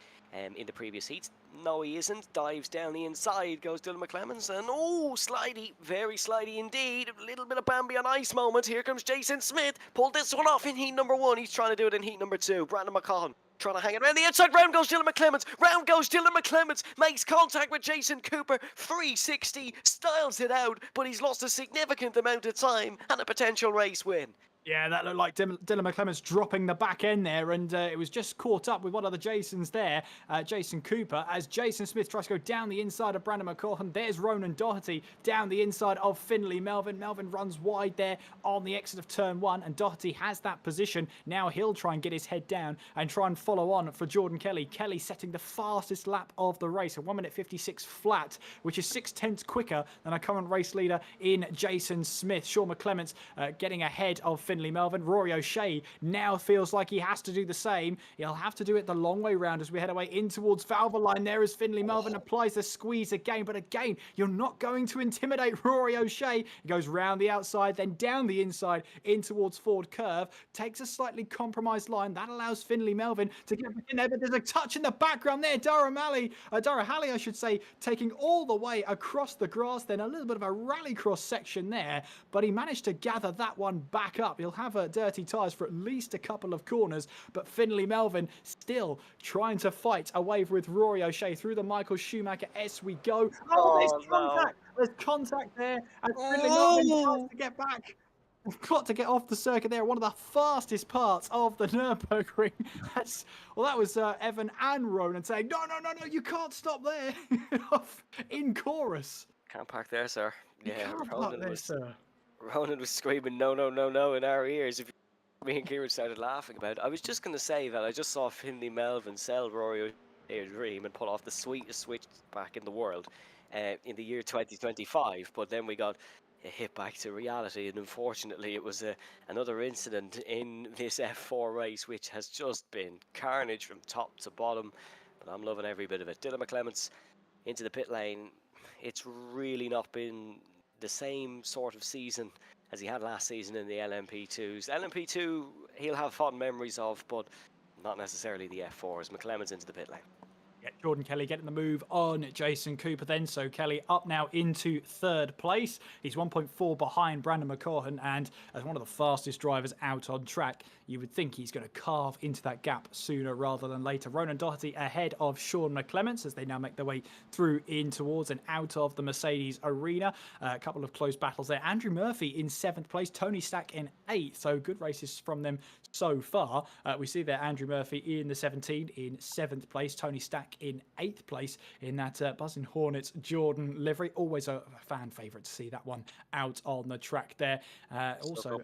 in the previous heats? No, he isn't. Dives down the inside, goes Dylan McClements, and slidey, very slidey indeed. A little bit of Bambi on ice moment. Here comes Jason Smith. Pulled this one off in heat number 1. He's trying to do it in heat number 2. Brandon McCaughan trying to hang it around the outside. Round goes Dylan McClements. Round goes Dylan McClements. Makes contact with Jason Cooper. 360. Styles it out, but he's lost a significant amount of time and a potential race win. Yeah, that looked like Dylan McClements dropping the back end there, and it was just caught up with one of the Jasons there, Jason Cooper, as Jason Smith tries to go down the inside of Brandon McCaughan. There's Ronan Doherty down the inside of Finley Melvin. Melvin runs wide there on the exit of turn 1, and Doherty has that position. Now he'll try and get his head down and try and follow on for Jordan Kelly. Kelly setting the fastest lap of the race, a 1 minute 56 flat, which is 6/10 quicker than our current race leader in Jason Smith. Sean McClements getting ahead of Finley Finley Melvin. Rory O'Shea now feels like he has to do the same. He'll have to do it the long way round as we head away in towards Valvoline. There as Finley Melvin applies the squeeze again. But again, you're not going to intimidate Rory O'Shea. He goes round the outside, then down the inside, in towards Ford Curve. Takes a slightly compromised line. That allows Finley Melvin to get back in there. But there's a touch in the background there. Dara Halley, I should say, taking all the way across the grass. Then a little bit of a rallycross section there. But he managed to gather that one back up. He'll have dirty tyres for at least a couple of corners. But Finley Melvin still trying to fight away with Rory O'Shea through the Michael Schumacher S we go. Oh, there's contact. There's contact there. And Finley Melvin tries to get back. We've got to get off the circuit there. One of the fastest parts of the Nurburgring. That was Evan and Ronan saying, no, you can't stop there. In chorus. Can't park there, sir. Yeah, Ronan was screaming, no, in our ears. If me and Kieran started laughing about it. I was just going to say that I just saw Finley Melvin sell Rory O'Shea's dream and pull off the sweetest switchback in the world in the year 2025. But then we got hit back to reality, and unfortunately it was another incident in this F4 race which has just been carnage from top to bottom, but I'm loving every bit of it. Dylan McClements into the pit lane. It's really not been the same sort of season as he had last season in the LMP2s. LMP2 he'll have fond memories of, but not necessarily the F4s. McClements into the pit lane. Jordan Kelly getting the move on Jason Cooper then. So Kelly up now into third place. He's 1.4 behind Brandon McCaughan, and as one of the fastest drivers out on track, you would think he's going to carve into that gap sooner rather than later. Ronan Doherty ahead of Sean McClements as they now make their way through in towards and out of the Mercedes arena. A couple of close battles there. Andrew Murphy in 7th place, Tony Stack in 8th. So good races from them so far. We see there Andrew Murphy in the 17 in 7th place, Tony Stack in 8th place in that Buzzing Hornets Jordan livery. Always a fan favourite to see that one out on the track there. Also,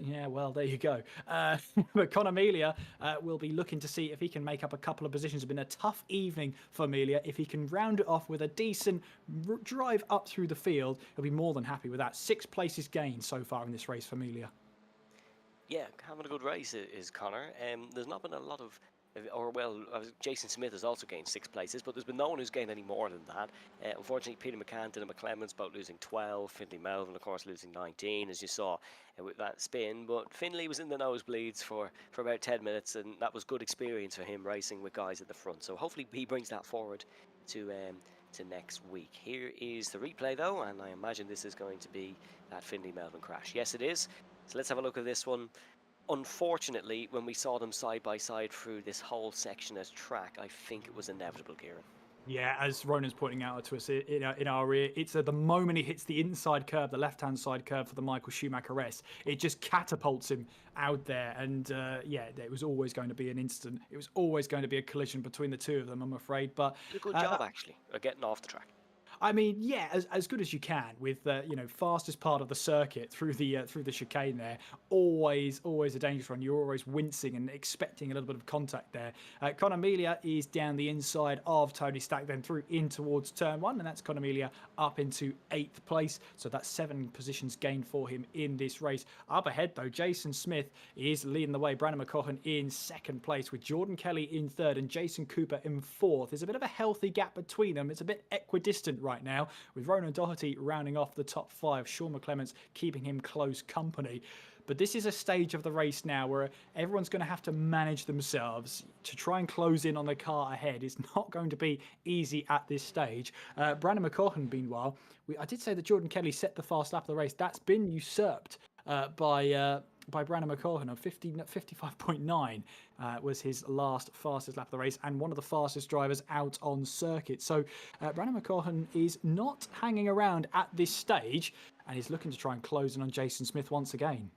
yeah, well, there you go. But Conor Melia will be looking to see if he can make up a couple of positions. It's been a tough evening for Melia. If he can round it off with a decent drive up through the field, he'll be more than happy with that. 6 places gained so far in this race for Melia. Yeah, having a good race is Conor. There's not been a lot of, Jason Smith has also gained 6 places, but there's been no one who's gained any more than that. Unfortunately, Peter McCann and McClements both losing 12. Finley Melvin, of course, losing 19, as you saw with that spin. But Finley was in the nosebleeds for about 10 minutes, and that was good experience for him racing with guys at the front. So hopefully he brings that forward to next week. Here is the replay, though, and I imagine this is going to be that Finley Melvin crash. Yes, it is. So let's have a look at this one. Unfortunately, when we saw them side by side through this whole section as track, I think it was inevitable, Kieran. Yeah, as Ronan's pointing out to us in our ear, it's the moment he hits the inside curve, the left-hand side curve for the Michael Schumacher S, it just catapults him out there. And yeah, it was always going to be an incident. It was always going to be a collision between the two of them, I'm afraid. But a good job, actually, of getting off the track. I mean, yeah, as good as you can with fastest part of the circuit through the chicane there. Always a dangerous one. You're always wincing and expecting a little bit of contact there. Conor Melia is down the inside of Tony Stack, then through in towards turn 1, and that's Conor Melia up into 8th place. So that's 7 positions gained for him in this race. Up ahead though, Jason Smith is leading the way. Brandon McCaughan in 2nd place with Jordan Kelly in 3rd and Jason Cooper in 4th. There's a bit of a healthy gap between them. It's a bit equidistant right now, with Ronan Doherty rounding off the top 5, Sean McClements keeping him close company. But this is a stage of the race now where everyone's going to have to manage themselves to try and close in on the car ahead. It's not going to be easy at this stage. Brandon McCaughan, meanwhile, I did say that Jordan Kelly set the fast lap of the race. That's been usurped by Brandon McCaughan of 55.9 was his fastest lap of the race, and one of the fastest drivers out on circuit. So Brandon McCaughan is not hanging around at this stage, and he's looking to try and close in on Jason Smith once again.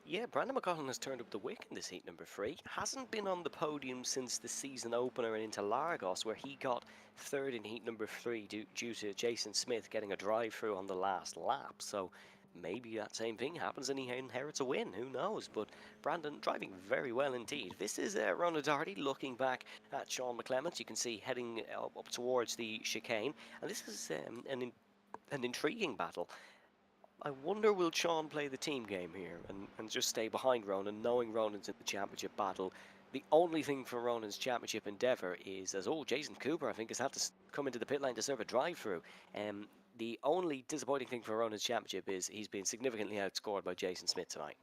Yeah, Brandon McCaughan has turned up the wick in this heat number 3. Hasn't been on the podium since the season opener and into Largos, where he got 3rd in heat number 3 due to Jason Smith getting a drive-through on the last lap. So maybe that same thing happens and he inherits a win. Who knows? But Brandon driving very well indeed. This is Ronan Doherty looking back at Sean McClements. You can see heading up towards the chicane. And this is an intriguing battle. I wonder will Sean play the team game here and just stay behind Ronan, knowing Ronan's in the championship battle. The only thing for Ronan's championship endeavour is, as Jason Cooper, I think, has had to come into the pit lane to serve a drive-through. The only disappointing thing for Ronan's championship is he's been significantly outscored by Jason Smith tonight.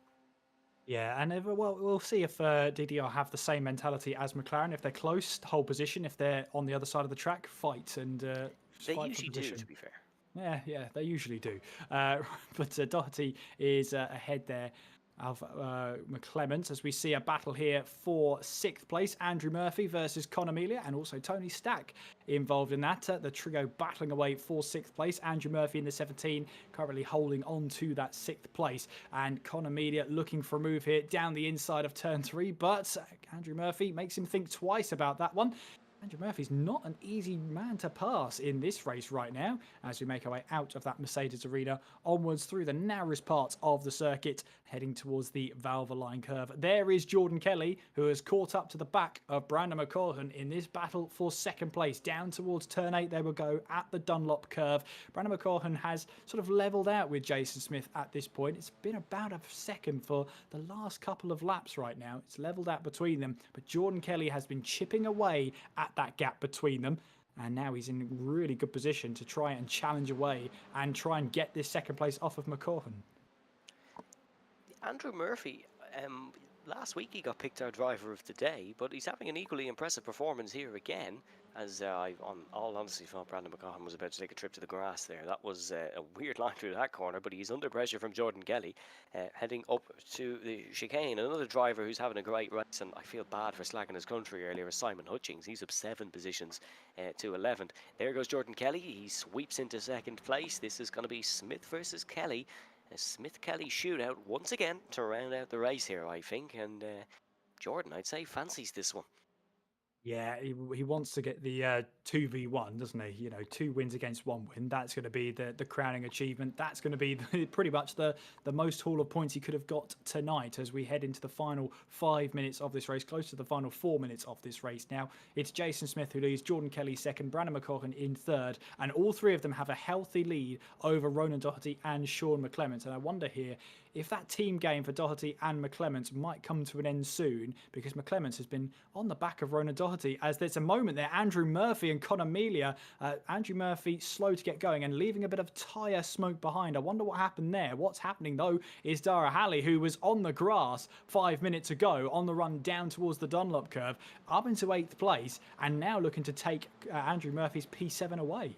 Yeah, and we'll see if DDR have the same mentality as McLaren. If they're close, hold position. If they're on the other side of the track, fight and They fight usually for do, position. to be fair. Yeah, they usually do. But Doherty is ahead there of McClements as we see a battle here for 6th place. Andrew Murphy versus Conor Melia and also Tony Stack involved in that. The trio battling away for 6th place. Andrew Murphy in the 17 currently holding on to that 6th place. And Conor Melia looking for a move here down the inside of turn 3. But Andrew Murphy makes him think twice about that one. Andrew Murphy's not an easy man to pass in this race right now as we make our way out of that Mercedes arena onwards through the narrowest parts of the circuit heading towards the Valvoline curve. There is Jordan Kelly who has caught up to the back of Brandon McCaughan in this battle for 2nd place. Down towards turn 8 they will go at the Dunlop curve. Brandon McCaughan has sort of levelled out with Jason Smith at this point. It's been about a second for the last couple of laps right now. It's levelled out between them, but Jordan Kelly has been chipping away at that gap between them, and now he's in really good position to try and challenge away and try and get this 2nd place off of McCaughan. Andrew Murphy, last week he got picked our driver of the day, but he's having an equally impressive performance here again. As I, on all honesty, thought Brandon McCaughan was about to take a trip to the grass there. That was a weird line through that corner, but he's under pressure from Jordan Kelly, heading up to the chicane. Another driver who's having a great race, and I feel bad for slacking his country earlier, is Simon Hutchings. He's up 7 positions to 11th. There goes Jordan Kelly. He sweeps into 2nd place. This is going to be Smith versus Kelly. A Smith-Kelly shootout once again to round out the race here, I think. And Jordan, I'd say, fancies this one. Yeah, he wants to get the 2v1, doesn't he? You know, 2 wins against 1 win. That's going to be the crowning achievement. That's going to be pretty much the most haul of points he could have got tonight as we head into the final 5 minutes of this race, close to the final 4 minutes of this race. Now, it's Jason Smith who leads, Jordan Kelly 2nd, Brandon McCaughan in 3rd, and all 3 of them have a healthy lead over Ronan Doherty and Sean McClements. And I wonder here if that team game for Doherty and McClements might come to an end soon, because McClements has been on the back of Ronan Doherty as there's a moment there. Andrew Murphy and Conor Melia. Andrew Murphy slow to get going and leaving a bit of tyre smoke behind. I wonder what happened there. What's happening though is Dara Halley, who was on the grass 5 minutes ago on the run down towards the Dunlop curve, up into 8th place and now looking to take Andrew Murphy's P7 away.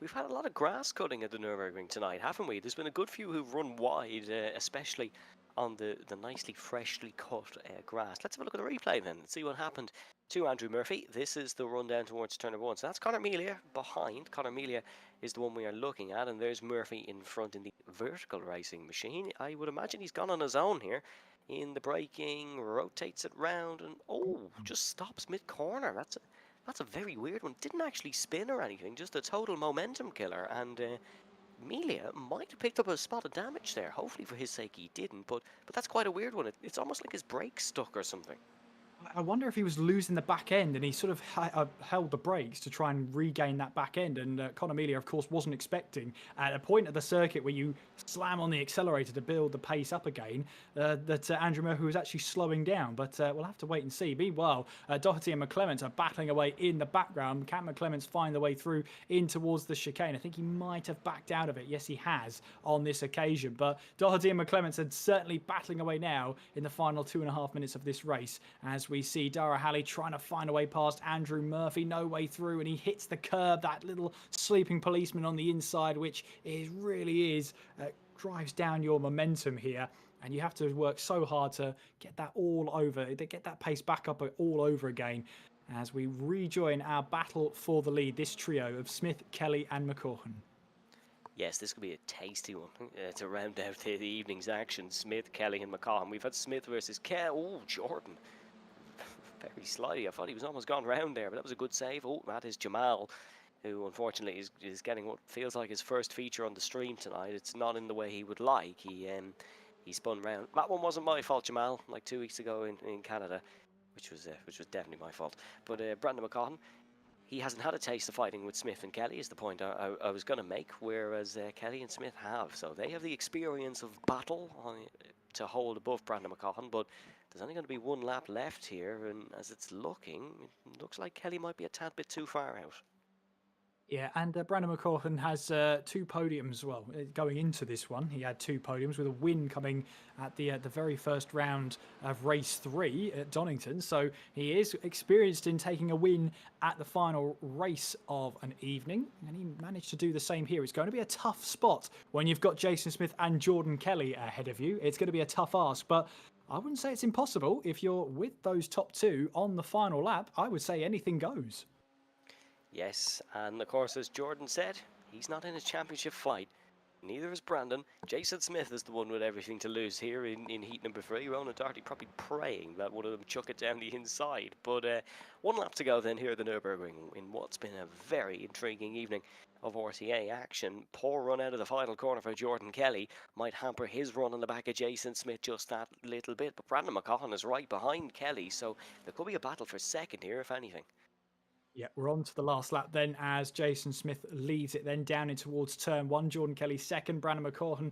We've had a lot of grass cutting at the Nurburgring tonight, haven't we? There's been a good few who've run wide, especially on the nicely freshly cut grass. Let's have a look at the replay then and see what happened to Andrew Murphy. This is the run down towards turn number 1. So that's Conor Melia behind. Conor Melia is the one we are looking at, and there's Murphy in front in the vertical racing machine. I would imagine he's gone on his own here in the braking, rotates it round, and just stops mid-corner. That's a very weird one. Didn't actually spin or anything, just a total momentum killer. And Melia might have picked up a spot of damage there. Hopefully for his sake he didn't, but that's quite a weird one. It's almost like his brakes stuck or something. I wonder if he was losing the back end and he sort of held the brakes to try and regain that back end. And Conor Melia, of course, wasn't expecting at a point of the circuit where you slam on the accelerator to build the pace up again that Andrew Murphy was actually slowing down. But we'll have to wait and see. Meanwhile, Doherty and McClements are battling away in the background. Can McClements find the way through in towards the chicane? I think he might have backed out of it. Yes, he has on this occasion. But Doherty and McClements are certainly battling away now in the final 2.5 minutes of this race as we see Dara Halley trying to find a way past Andrew Murphy, no way through, and he hits the curb, that little sleeping policeman on the inside, which really drives down your momentum here. And you have to work so hard to get that all over, get that pace back up all over again as we rejoin our battle for the lead, this trio of Smith, Kelly and McCaughan. Yes, this could be a tasty one to round out the evening's action. Smith, Kelly and McCaughan. We've had Smith versus Jordan. Very slightly. I thought he was almost gone round there, but that was a good save. That is Jamal, who unfortunately is getting what feels like his first feature on the stream tonight. It's not in the way he would like. He spun round. That one wasn't my fault, Jamal, like 2 weeks ago in Canada, which was definitely my fault. But Brandon McCaughan, he hasn't had a taste of fighting with Smith and Kelly, is the point I was going to make, whereas Kelly and Smith have. So they have the experience of battle to hold above Brandon McCaughan, but there's only going to be one lap left here, and as it's looking, it looks like Kelly might be a tad bit too far out. Yeah, and Brandon McCaughan has 2 podiums. Well, going into this one, he had 2 podiums with a win coming at the very first round of race 3 at Donington. So he is experienced in taking a win at the final race of an evening, and he managed to do the same here. It's going to be a tough spot when you've got Jason Smith and Jordan Kelly ahead of you. It's going to be a tough ask, but I wouldn't say it's impossible. If you're with those top 2 on the final lap, I would say anything goes. Yes, and of course, as Jordan said, he's not in a championship fight. Neither is Brandon. Jason Smith is the one with everything to lose here in heat number 3. Ronan Doherty probably praying that one of them chuck it down the inside. But one lap to go then here at the Nurburgring in what's been a very intriguing evening of RTA action. Poor run out of the final corner for Jordan Kelly might hamper his run on the back of Jason Smith just that little bit. But Brandon McCaughan is right behind Kelly, so there could be a battle for second here, if anything. Yeah, we're on to the last lap then as Jason Smith leads it then down in towards turn 1. Jordan Kelly second. Brandon McCaughan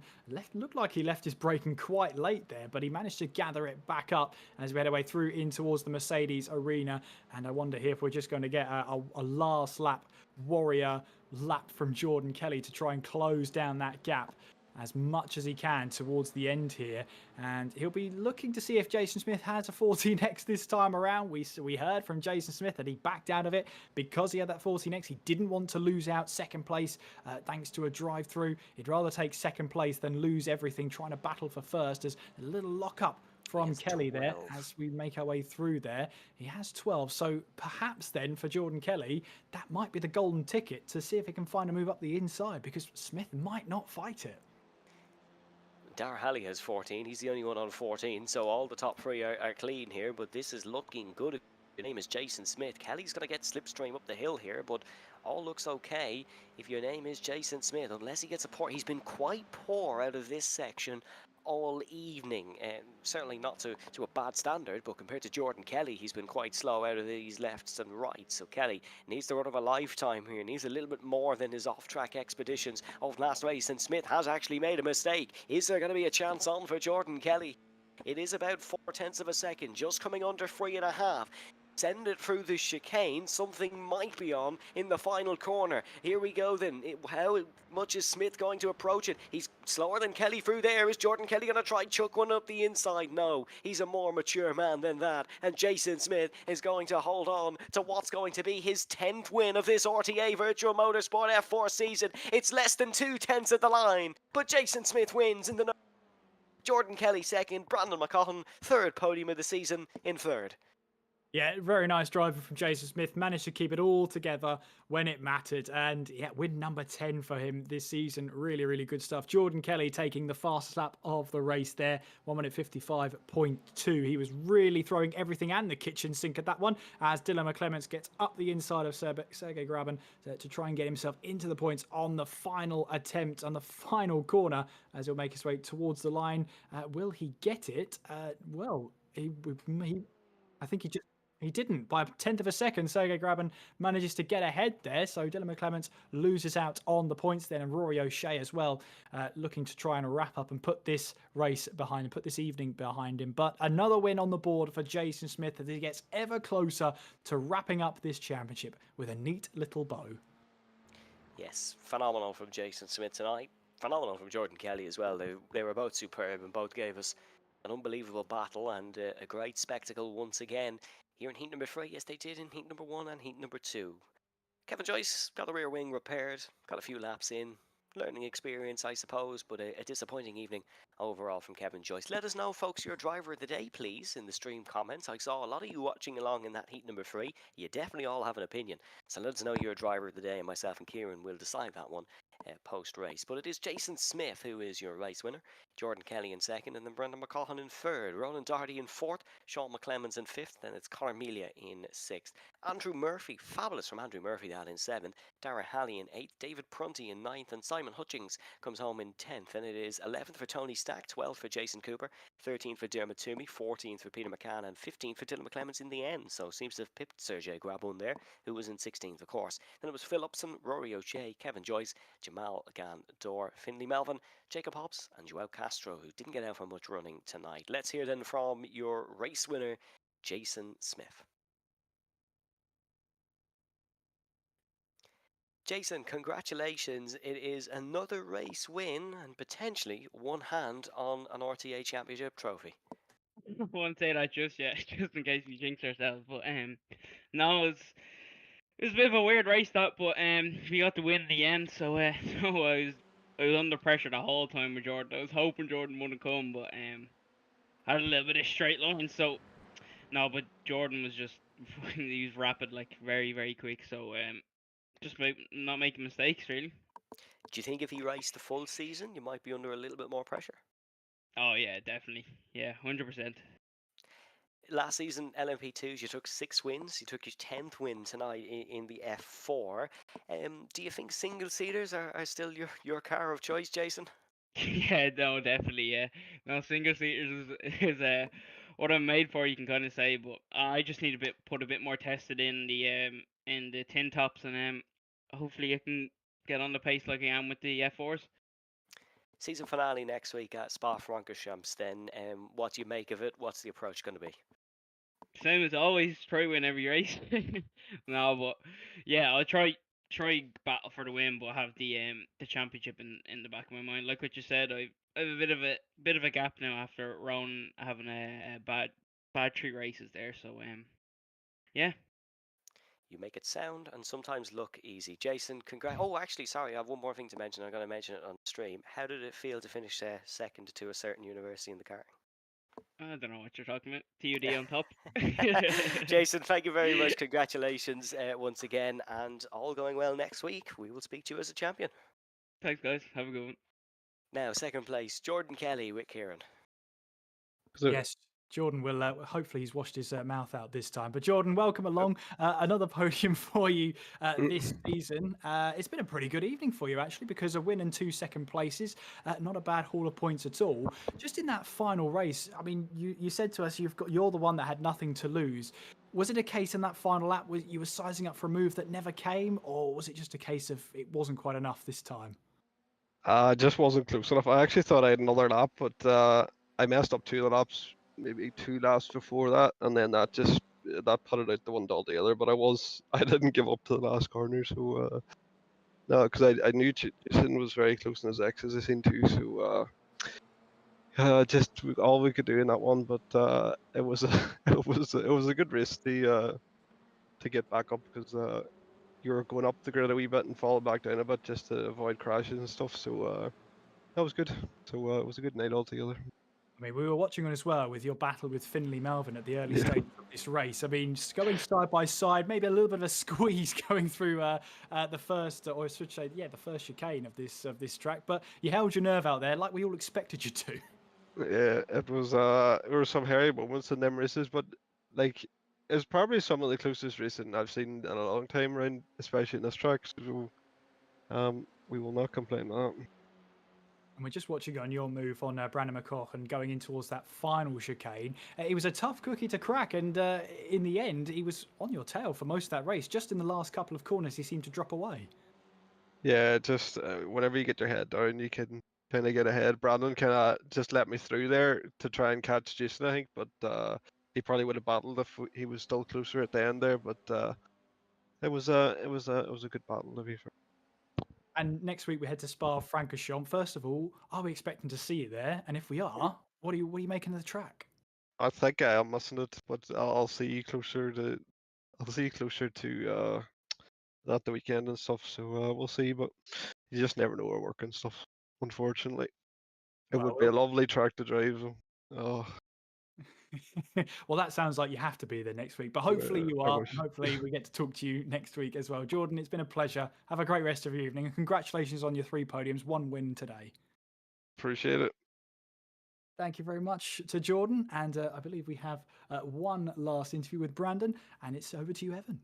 looked like he left his braking quite late there, but he managed to gather it back up as we head away through in towards the Mercedes arena. And I wonder here if we're just going to get a last lap warrior lap from Jordan Kelly to try and close down that gap as much as he can towards the end here, and he'll be looking to see if Jason Smith has a 40x this time around. We heard from Jason Smith that he backed out of it because he had that 40x. He didn't want to lose out second place thanks to a drive-through. He'd rather take second place than lose everything trying to battle for first. As a little lock-up from Kelly 12. there as we make our way through there. He has 12, so perhaps then for Jordan Kelly, that might be the golden ticket to see if he can find a move up the inside, because Smith might not fight it. Dar Halley has 14. He's the only one on 14, so all the top 3 are clean here, but this is looking good. Your name is Jason Smith. Kelly's going to get slipstream up the hill here, but all looks okay if your name is Jason Smith, unless he gets a poor. He's been quite poor out of this section all evening, and certainly not to a bad standard, but compared to Jordan Kelly, he's been quite slow out of these lefts and rights. So Kelly needs the run of a lifetime here, needs a little bit more than his off-track expeditions of last race, and Smith has actually made a mistake. Is there going to be a chance on for Jordan Kelly? It is about 0.4 of a second, just coming under 3.5. Send it through the chicane. Something might be on in the final corner. Here we go then. How much is Smith going to approach it? He's slower than Kelly through there. Is Jordan Kelly going to try chuck one up the inside? No, he's a more mature man than that. And Jason Smith is going to hold on to what's going to be his 10th win of this RTA Virtual Motorsport F4 season. It's less than 0.2 of the line. But Jason Smith wins in the Jordan Kelly second. Brandon McCaughan third podium of the season in third. Yeah, very nice driver from Jason Smith. Managed to keep it all together when it mattered. And yeah, win number 10 for him this season. Really, really good stuff. Jordan Kelly taking the fastest lap of the race there. 1:55.2. He was really throwing everything and the kitchen sink at that one, as Dylan McClements gets up the inside of Sergey Graben to try and get himself into the points on the final attempt, on the final corner, as he'll make his way towards the line. Will he get it? Well, I think he didn't. By 1/10 of a second, Sergey Graben manages to get ahead there. So Dylan McClements loses out on the points then, and Rory O'Shea as well, looking to try and wrap up and put this race behind him, put this evening behind him. But another win on the board for Jason Smith as he gets ever closer to wrapping up this championship with a neat little bow. Yes, phenomenal from Jason Smith tonight. Phenomenal from Jordan Kelly as well. They were both superb and both gave us an unbelievable battle and a great spectacle once again here in heat number 3. Yes, they did in heat number 1 and heat number 2. Kevin Joyce got the rear wing repaired, got a few laps in. Learning experience, I suppose, but a disappointing evening overall from Kevin Joyce. Let us know, folks, your driver of the day, please, in the stream comments. I saw a lot of you watching along in that heat number 3. You definitely all have an opinion. So let us know your driver of the day, and myself and Kieran will decide that one post-race. But it is Jason Smith who is your race winner, Jordan Kelly in second, and then Brendan McCaughan in third, Ronan Doherty in fourth, Sean McClemens in fifth, then it's Conor Melia in sixth. Andrew Murphy, fabulous from Andrew Murphy, that in seventh, Dara Halley in eighth, David Prunty in ninth, and Simon Hutchings comes home in 10th. And it is 11th for Tony Stack, 12th for Jason Cooper, 13th for Dermot Toomey, 14th for Peter McCann, and 15th for Dylan McClemens in the end. So seems to have pipped Sergei Grabun there, who was in 16th, of course. Then it was Phil Upson, Rory O'Shea, Kevin Joyce, Jamal Gandor, Finley Melvin, Jacob Hobbs, and Joao Castro, who didn't get out for much running tonight. Let's hear then from your race winner, Jason Smith. Jason, congratulations. It is another race win and potentially one hand on an RTA Championship trophy. I won't say that just yet, just in case we jinx ourselves. But no, it was a bit of a weird race that, but we got the win in the end. So so I was under pressure the whole time with Jordan. I was hoping Jordan wouldn't come, but had a little bit of straight line. So no, but Jordan was just he was rapid, like very quick. So just not making mistakes really. Do you think if he raced the full season, you might be under a little bit more pressure? Oh yeah, definitely. Yeah, 100%. Last season, LMP2s, you took 6 wins. You took your 10th win tonight in the F4. Do you think single-seaters are still your car of choice, Jason? Yeah, no, definitely. Yeah, no, single seaters is what I'm made for. You can kind of say, but I just need put a bit more tested in the tin tops, and hopefully I can get on the pace like I am with the F4s. Season finale next week at Spa-Francorchamps then. What do you make of it? What's the approach going to be? Same as always, try win every race. No, but yeah, I'll try battle for the win, but have the championship in the back of my mind. Like what you said, I have a bit of a gap now after Ronan having a bad 3 races there. So yeah. You make it sound and sometimes look easy. Jason, congrats. Oh, actually, sorry, I have one more thing to mention. I'm going to mention it on stream. How did it feel to finish second to a certain university in the karting? I don't know what you're talking about. TUD on top. Jason, thank you very much. Congratulations once again, and all going well next week. We will speak to you as a champion. Thanks, guys. Have a good one. Now, second place, Jordan Kelly with Kieran. Yes, Jordan will. Hopefully, he's washed his mouth out this time. But Jordan, welcome along. Another podium for you this season. It's been a pretty good evening for you, actually, because a win and 2 second places. Not a bad haul of points at all. Just in that final race, I mean, you said to us you're the one that had nothing to lose. Was it a case in that final lap where you were sizing up for a move that never came, or was it just a case of it wasn't quite enough this time? Just wasn't close enough. I actually thought I had another lap, but I messed up 2 of the laps, maybe 2 laps before that, and then that put it out the window altogether. But I didn't give up to the last corner, so no, because I knew Jason was very close in his X's, I seen too. So just all we could do in that one, but it was it was a good race to get back up because you were going up the grid a wee bit and falling back down a bit just to avoid crashes and stuff. So that was good. So it was a good night altogether. I mean, we were watching on as well with your battle with Finley Melvin at the early stage of this race. I mean, just going side by side, maybe a little bit of a squeeze going through the first, or I should say, the first chicane of this track. But you held your nerve out there, like we all expected you to. Yeah, it was. There were some hairy moments in them races, but like it's probably some of the closest racing I've seen in a long time around, especially in this track. So we will not complain on that. And we're just watching on your move on Brandon McCoch and going in towards that final chicane. It was a tough cookie to crack, and in the end, he was on your tail for most of that race. Just in the last couple of corners, he seemed to drop away. Yeah, just whenever you get your head down, you can kind of get ahead. Brandon kind of just let me through there to try and catch Jason, I think, but he probably would have battled if he was still closer at the end there. But it was a good battle to be fair. And next week we head to Spa-Francorchamps. First of all, are we expecting to see you there? And if we are, what are you making of the track? I think I am missing it, but I'll see you closer to that the weekend and stuff. So we'll see, but you just never know where work and stuff. Unfortunately, it would be a lovely track to drive. Though. Oh. Well, that sounds like you have to be there next week, but Yeah, hopefully you I are, wish. and hopefully we get to talk to you next week as well. Jordan, it's been a pleasure. Have a great rest of your evening, and congratulations on your 3 podiums, 1 win today. Appreciate it. Thank you very much to Jordan, and I believe we have one last interview with Brandon, and it's over to you, Evan.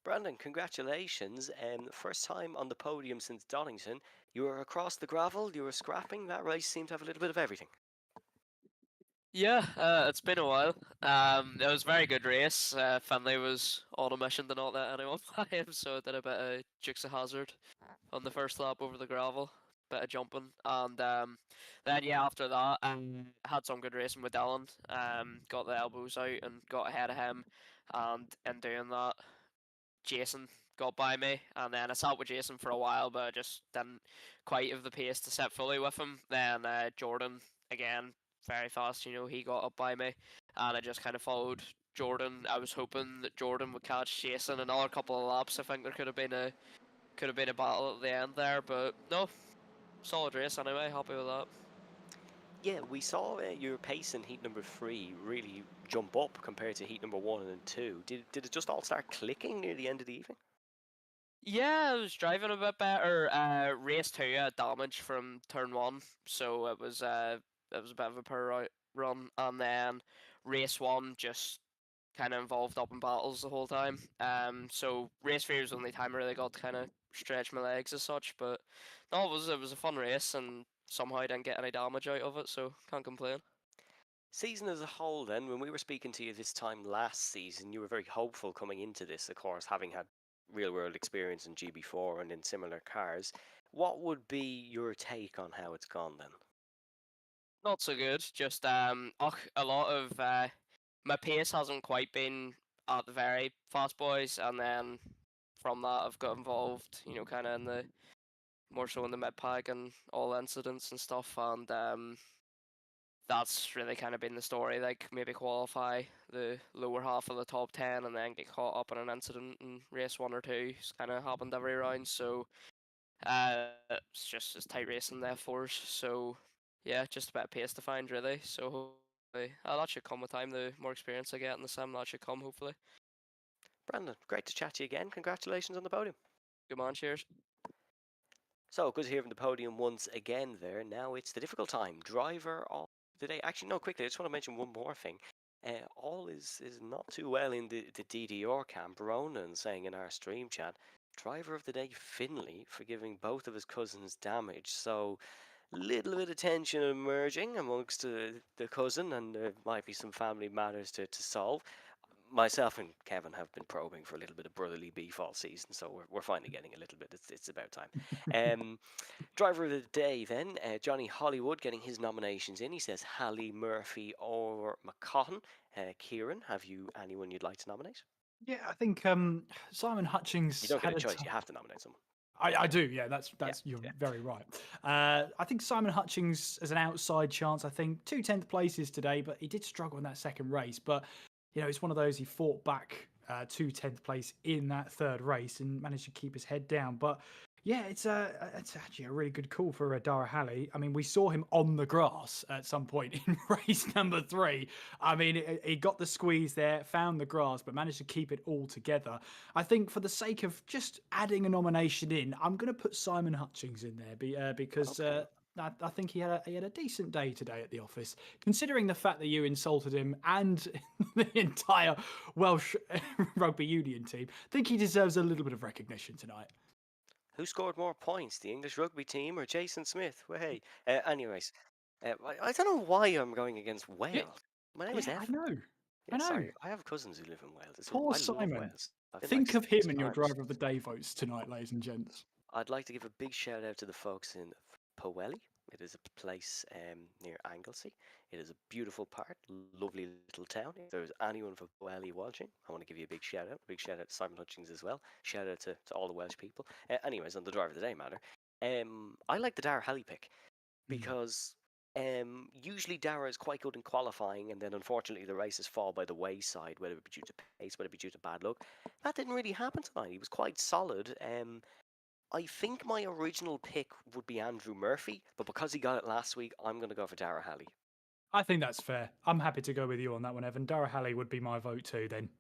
Brandon, congratulations. First time on the podium since Donington. You were across the gravel, you were scrapping. That race seemed to have a little bit of everything. Yeah, it's been a while. It was a very good race. Finlay was on a mission to not let anyone by him, so I did a bit of Dukes of Hazzard on the first lap over the gravel, bit of jumping, and then yeah, after that, had some good racing with Dalton. Got the elbows out and got ahead of him, and in doing that, Jason got by me, and then I sat with Jason for a while, but I just didn't quite have the pace to sit fully with him. Then Jordan again, very fast, he got up by me, and I just kind of followed Jordan. I was hoping that Jordan would catch Jason another couple of laps. I think there could have been a battle at the end there, but no, solid race anyway. Happy with that. Yeah, we saw your pace in heat number 3 really jump up compared to heat number 1 and 2. Did it just all start clicking near the end of the evening? Yeah, I was driving a bit better. Race 2, I had damage from turn 1, so it was a bit of a poor run, and then race 1 just kind of involved up in battles the whole time. So race 3 was the only time I really got to kind of stretch my legs as such, but no, it was a fun race, and somehow I didn't get any damage out of it, so can't complain. Season as a whole, then, when we were speaking to you this time last season, you were very hopeful coming into this, of course, having had real world experience in GB4 and in similar cars. What would be your take on how it's gone then? Not so good. Just a lot of my pace hasn't quite been at the very fast boys, and then from that I've got involved, kind of in the more so in the mid pack and all incidents and stuff, and that's really kind of been the story. Like maybe qualify the lower half of the top 10, and then get caught up in an incident in race 1 or 2. It's kind of happened every round, so it's tight racing there for us. So yeah, just a bit of pace to find really. So hopefully, that should come with time. The more experience I get in the sim, that should come hopefully. Brandon, great to chat to you again. Congratulations on the podium. Good man, cheers. So, good to hear from the podium once again there. Now it's the difficult time. Driver of the day. Actually, no, quickly, I just want to mention one more thing. All is not too well in the DDR camp. Ronan saying in our stream chat, driver of the day Finley for giving both of his cousins damage. So, little bit of tension emerging amongst the cousin, and there might be some family matters to solve. Myself and Kevin have been probing for a little bit of brotherly beef all season, so we're finally getting a little bit. It's about time. Driver of the day then, Johnny Hollywood getting his nominations in. He says Hallie, Murphy, or McCotton. Kieran, have you anyone you'd like to nominate? Yeah, I think Simon Hutchings You don't get had a choice. You have to nominate someone. I do, yeah. That's you're yeah. very right. I think Simon Hutchings as an outside chance. I think 2 10th places today, but he did struggle in that second race. But it's one of those he fought back 2 10th place in that third race and managed to keep his head down. But yeah, it's actually a really good call for Dara Halley. I mean, we saw him on the grass at some point in race number 3. I mean, he got the squeeze there, found the grass, but managed to keep it all together. I think for the sake of just adding a nomination in, I'm going to put Simon Hutchings in there because Okay. I think he had a decent day today at the office, considering the fact that you insulted him and the entire Welsh rugby union team. I think he deserves a little bit of recognition tonight. Who scored more points, the English rugby team or Jason Smith? Well, hey. Anyways, I don't know why I'm going against Wales. My name is Yeah, I Evan. know. Yeah, I know. sorry, I have cousins who live in Wales. Poor I love Simon. Wales. I've been Think like of him 6 in your times. driver of the day votes tonight, ladies and gents. I'd like to give a big shout out to the folks in Powelly. It is a place near Anglesey. It is a beautiful part, lovely little town. If there's anyone from Powelly watching, I want to give you a big shout out. Big shout out to Simon Hutchings as well. Shout out to all the Welsh people. Anyways, on the driver of the day matter, I like the Dara Halley pick because usually Dara is quite good in qualifying, and then unfortunately the races fall by the wayside, whether it be due to pace, whether it be due to bad luck. That didn't really happen tonight. He was quite solid. I think my original pick would be Andrew Murphy, but because he got it last week, I'm going to go for Dara Halley. I think that's fair. I'm happy to go with you on that one, Evan. Darahali would be my vote too, then.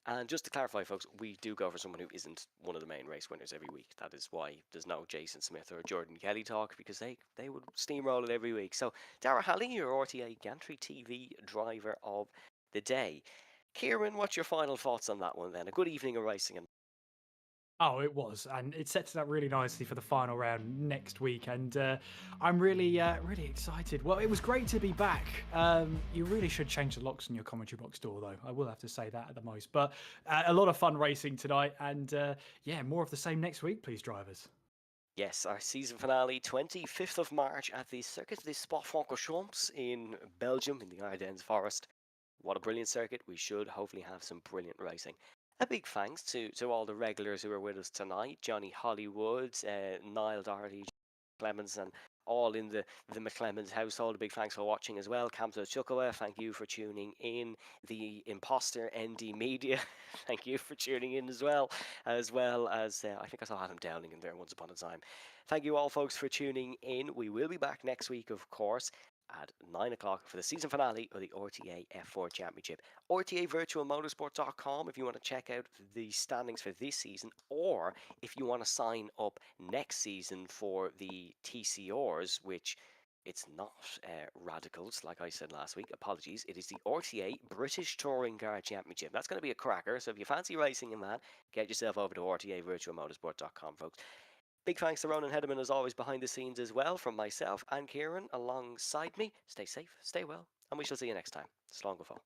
And just to clarify, folks, we do go for someone who isn't one of the main race winners every week. That is why there's no Jason Smith or Jordan Kelly talk, because they would steamroll it every week. So, Dara Halley, your RTA Gantry TV driver of the day. Kieran, what's your final thoughts on that one then? A good evening of racing. And Oh, it was, and it sets it up really nicely for the final round next week, and I'm really, really excited. Well, it was great to be back. You really should change the locks on your commentary box door, though. I will have to say that at the most. But a lot of fun racing tonight, and yeah, more of the same next week, please, drivers. yes, our season finale, 25th of March at the Circuit des Sports-Francorchamps in Belgium, in the Ardennes Forest. What a brilliant circuit. We should hopefully have some brilliant racing. A big thanks to all the regulars who are with us tonight. Johnny Hollywood, Niall Doherty, Clemens, and all in the McClemens household. A big thanks for watching as well. Kamsa Chukowa, thank you for tuning in. The imposter ND Media, thank you for tuning in as well. As I think I saw Adam Downing in there once upon a time. Thank you all, folks, for tuning in. We will be back next week, of course, at 9 o'clock for the season finale of the RTA F4 Championship. RTAvirtualmotorsport.com if you want to check out the standings for this season, or if you want to sign up next season for the TCRs, which it's not Radicals, like I said last week. Apologies. It is the RTA British Touring Car Championship. That's going to be a cracker. So if you fancy racing in that, get yourself over to RTAvirtualmotorsport.com, folks. Big thanks to Ronan Hederman, as always, behind the scenes as well, from myself and Kieran alongside me. Stay safe, stay well, and we shall see you next time. Slán go fóill.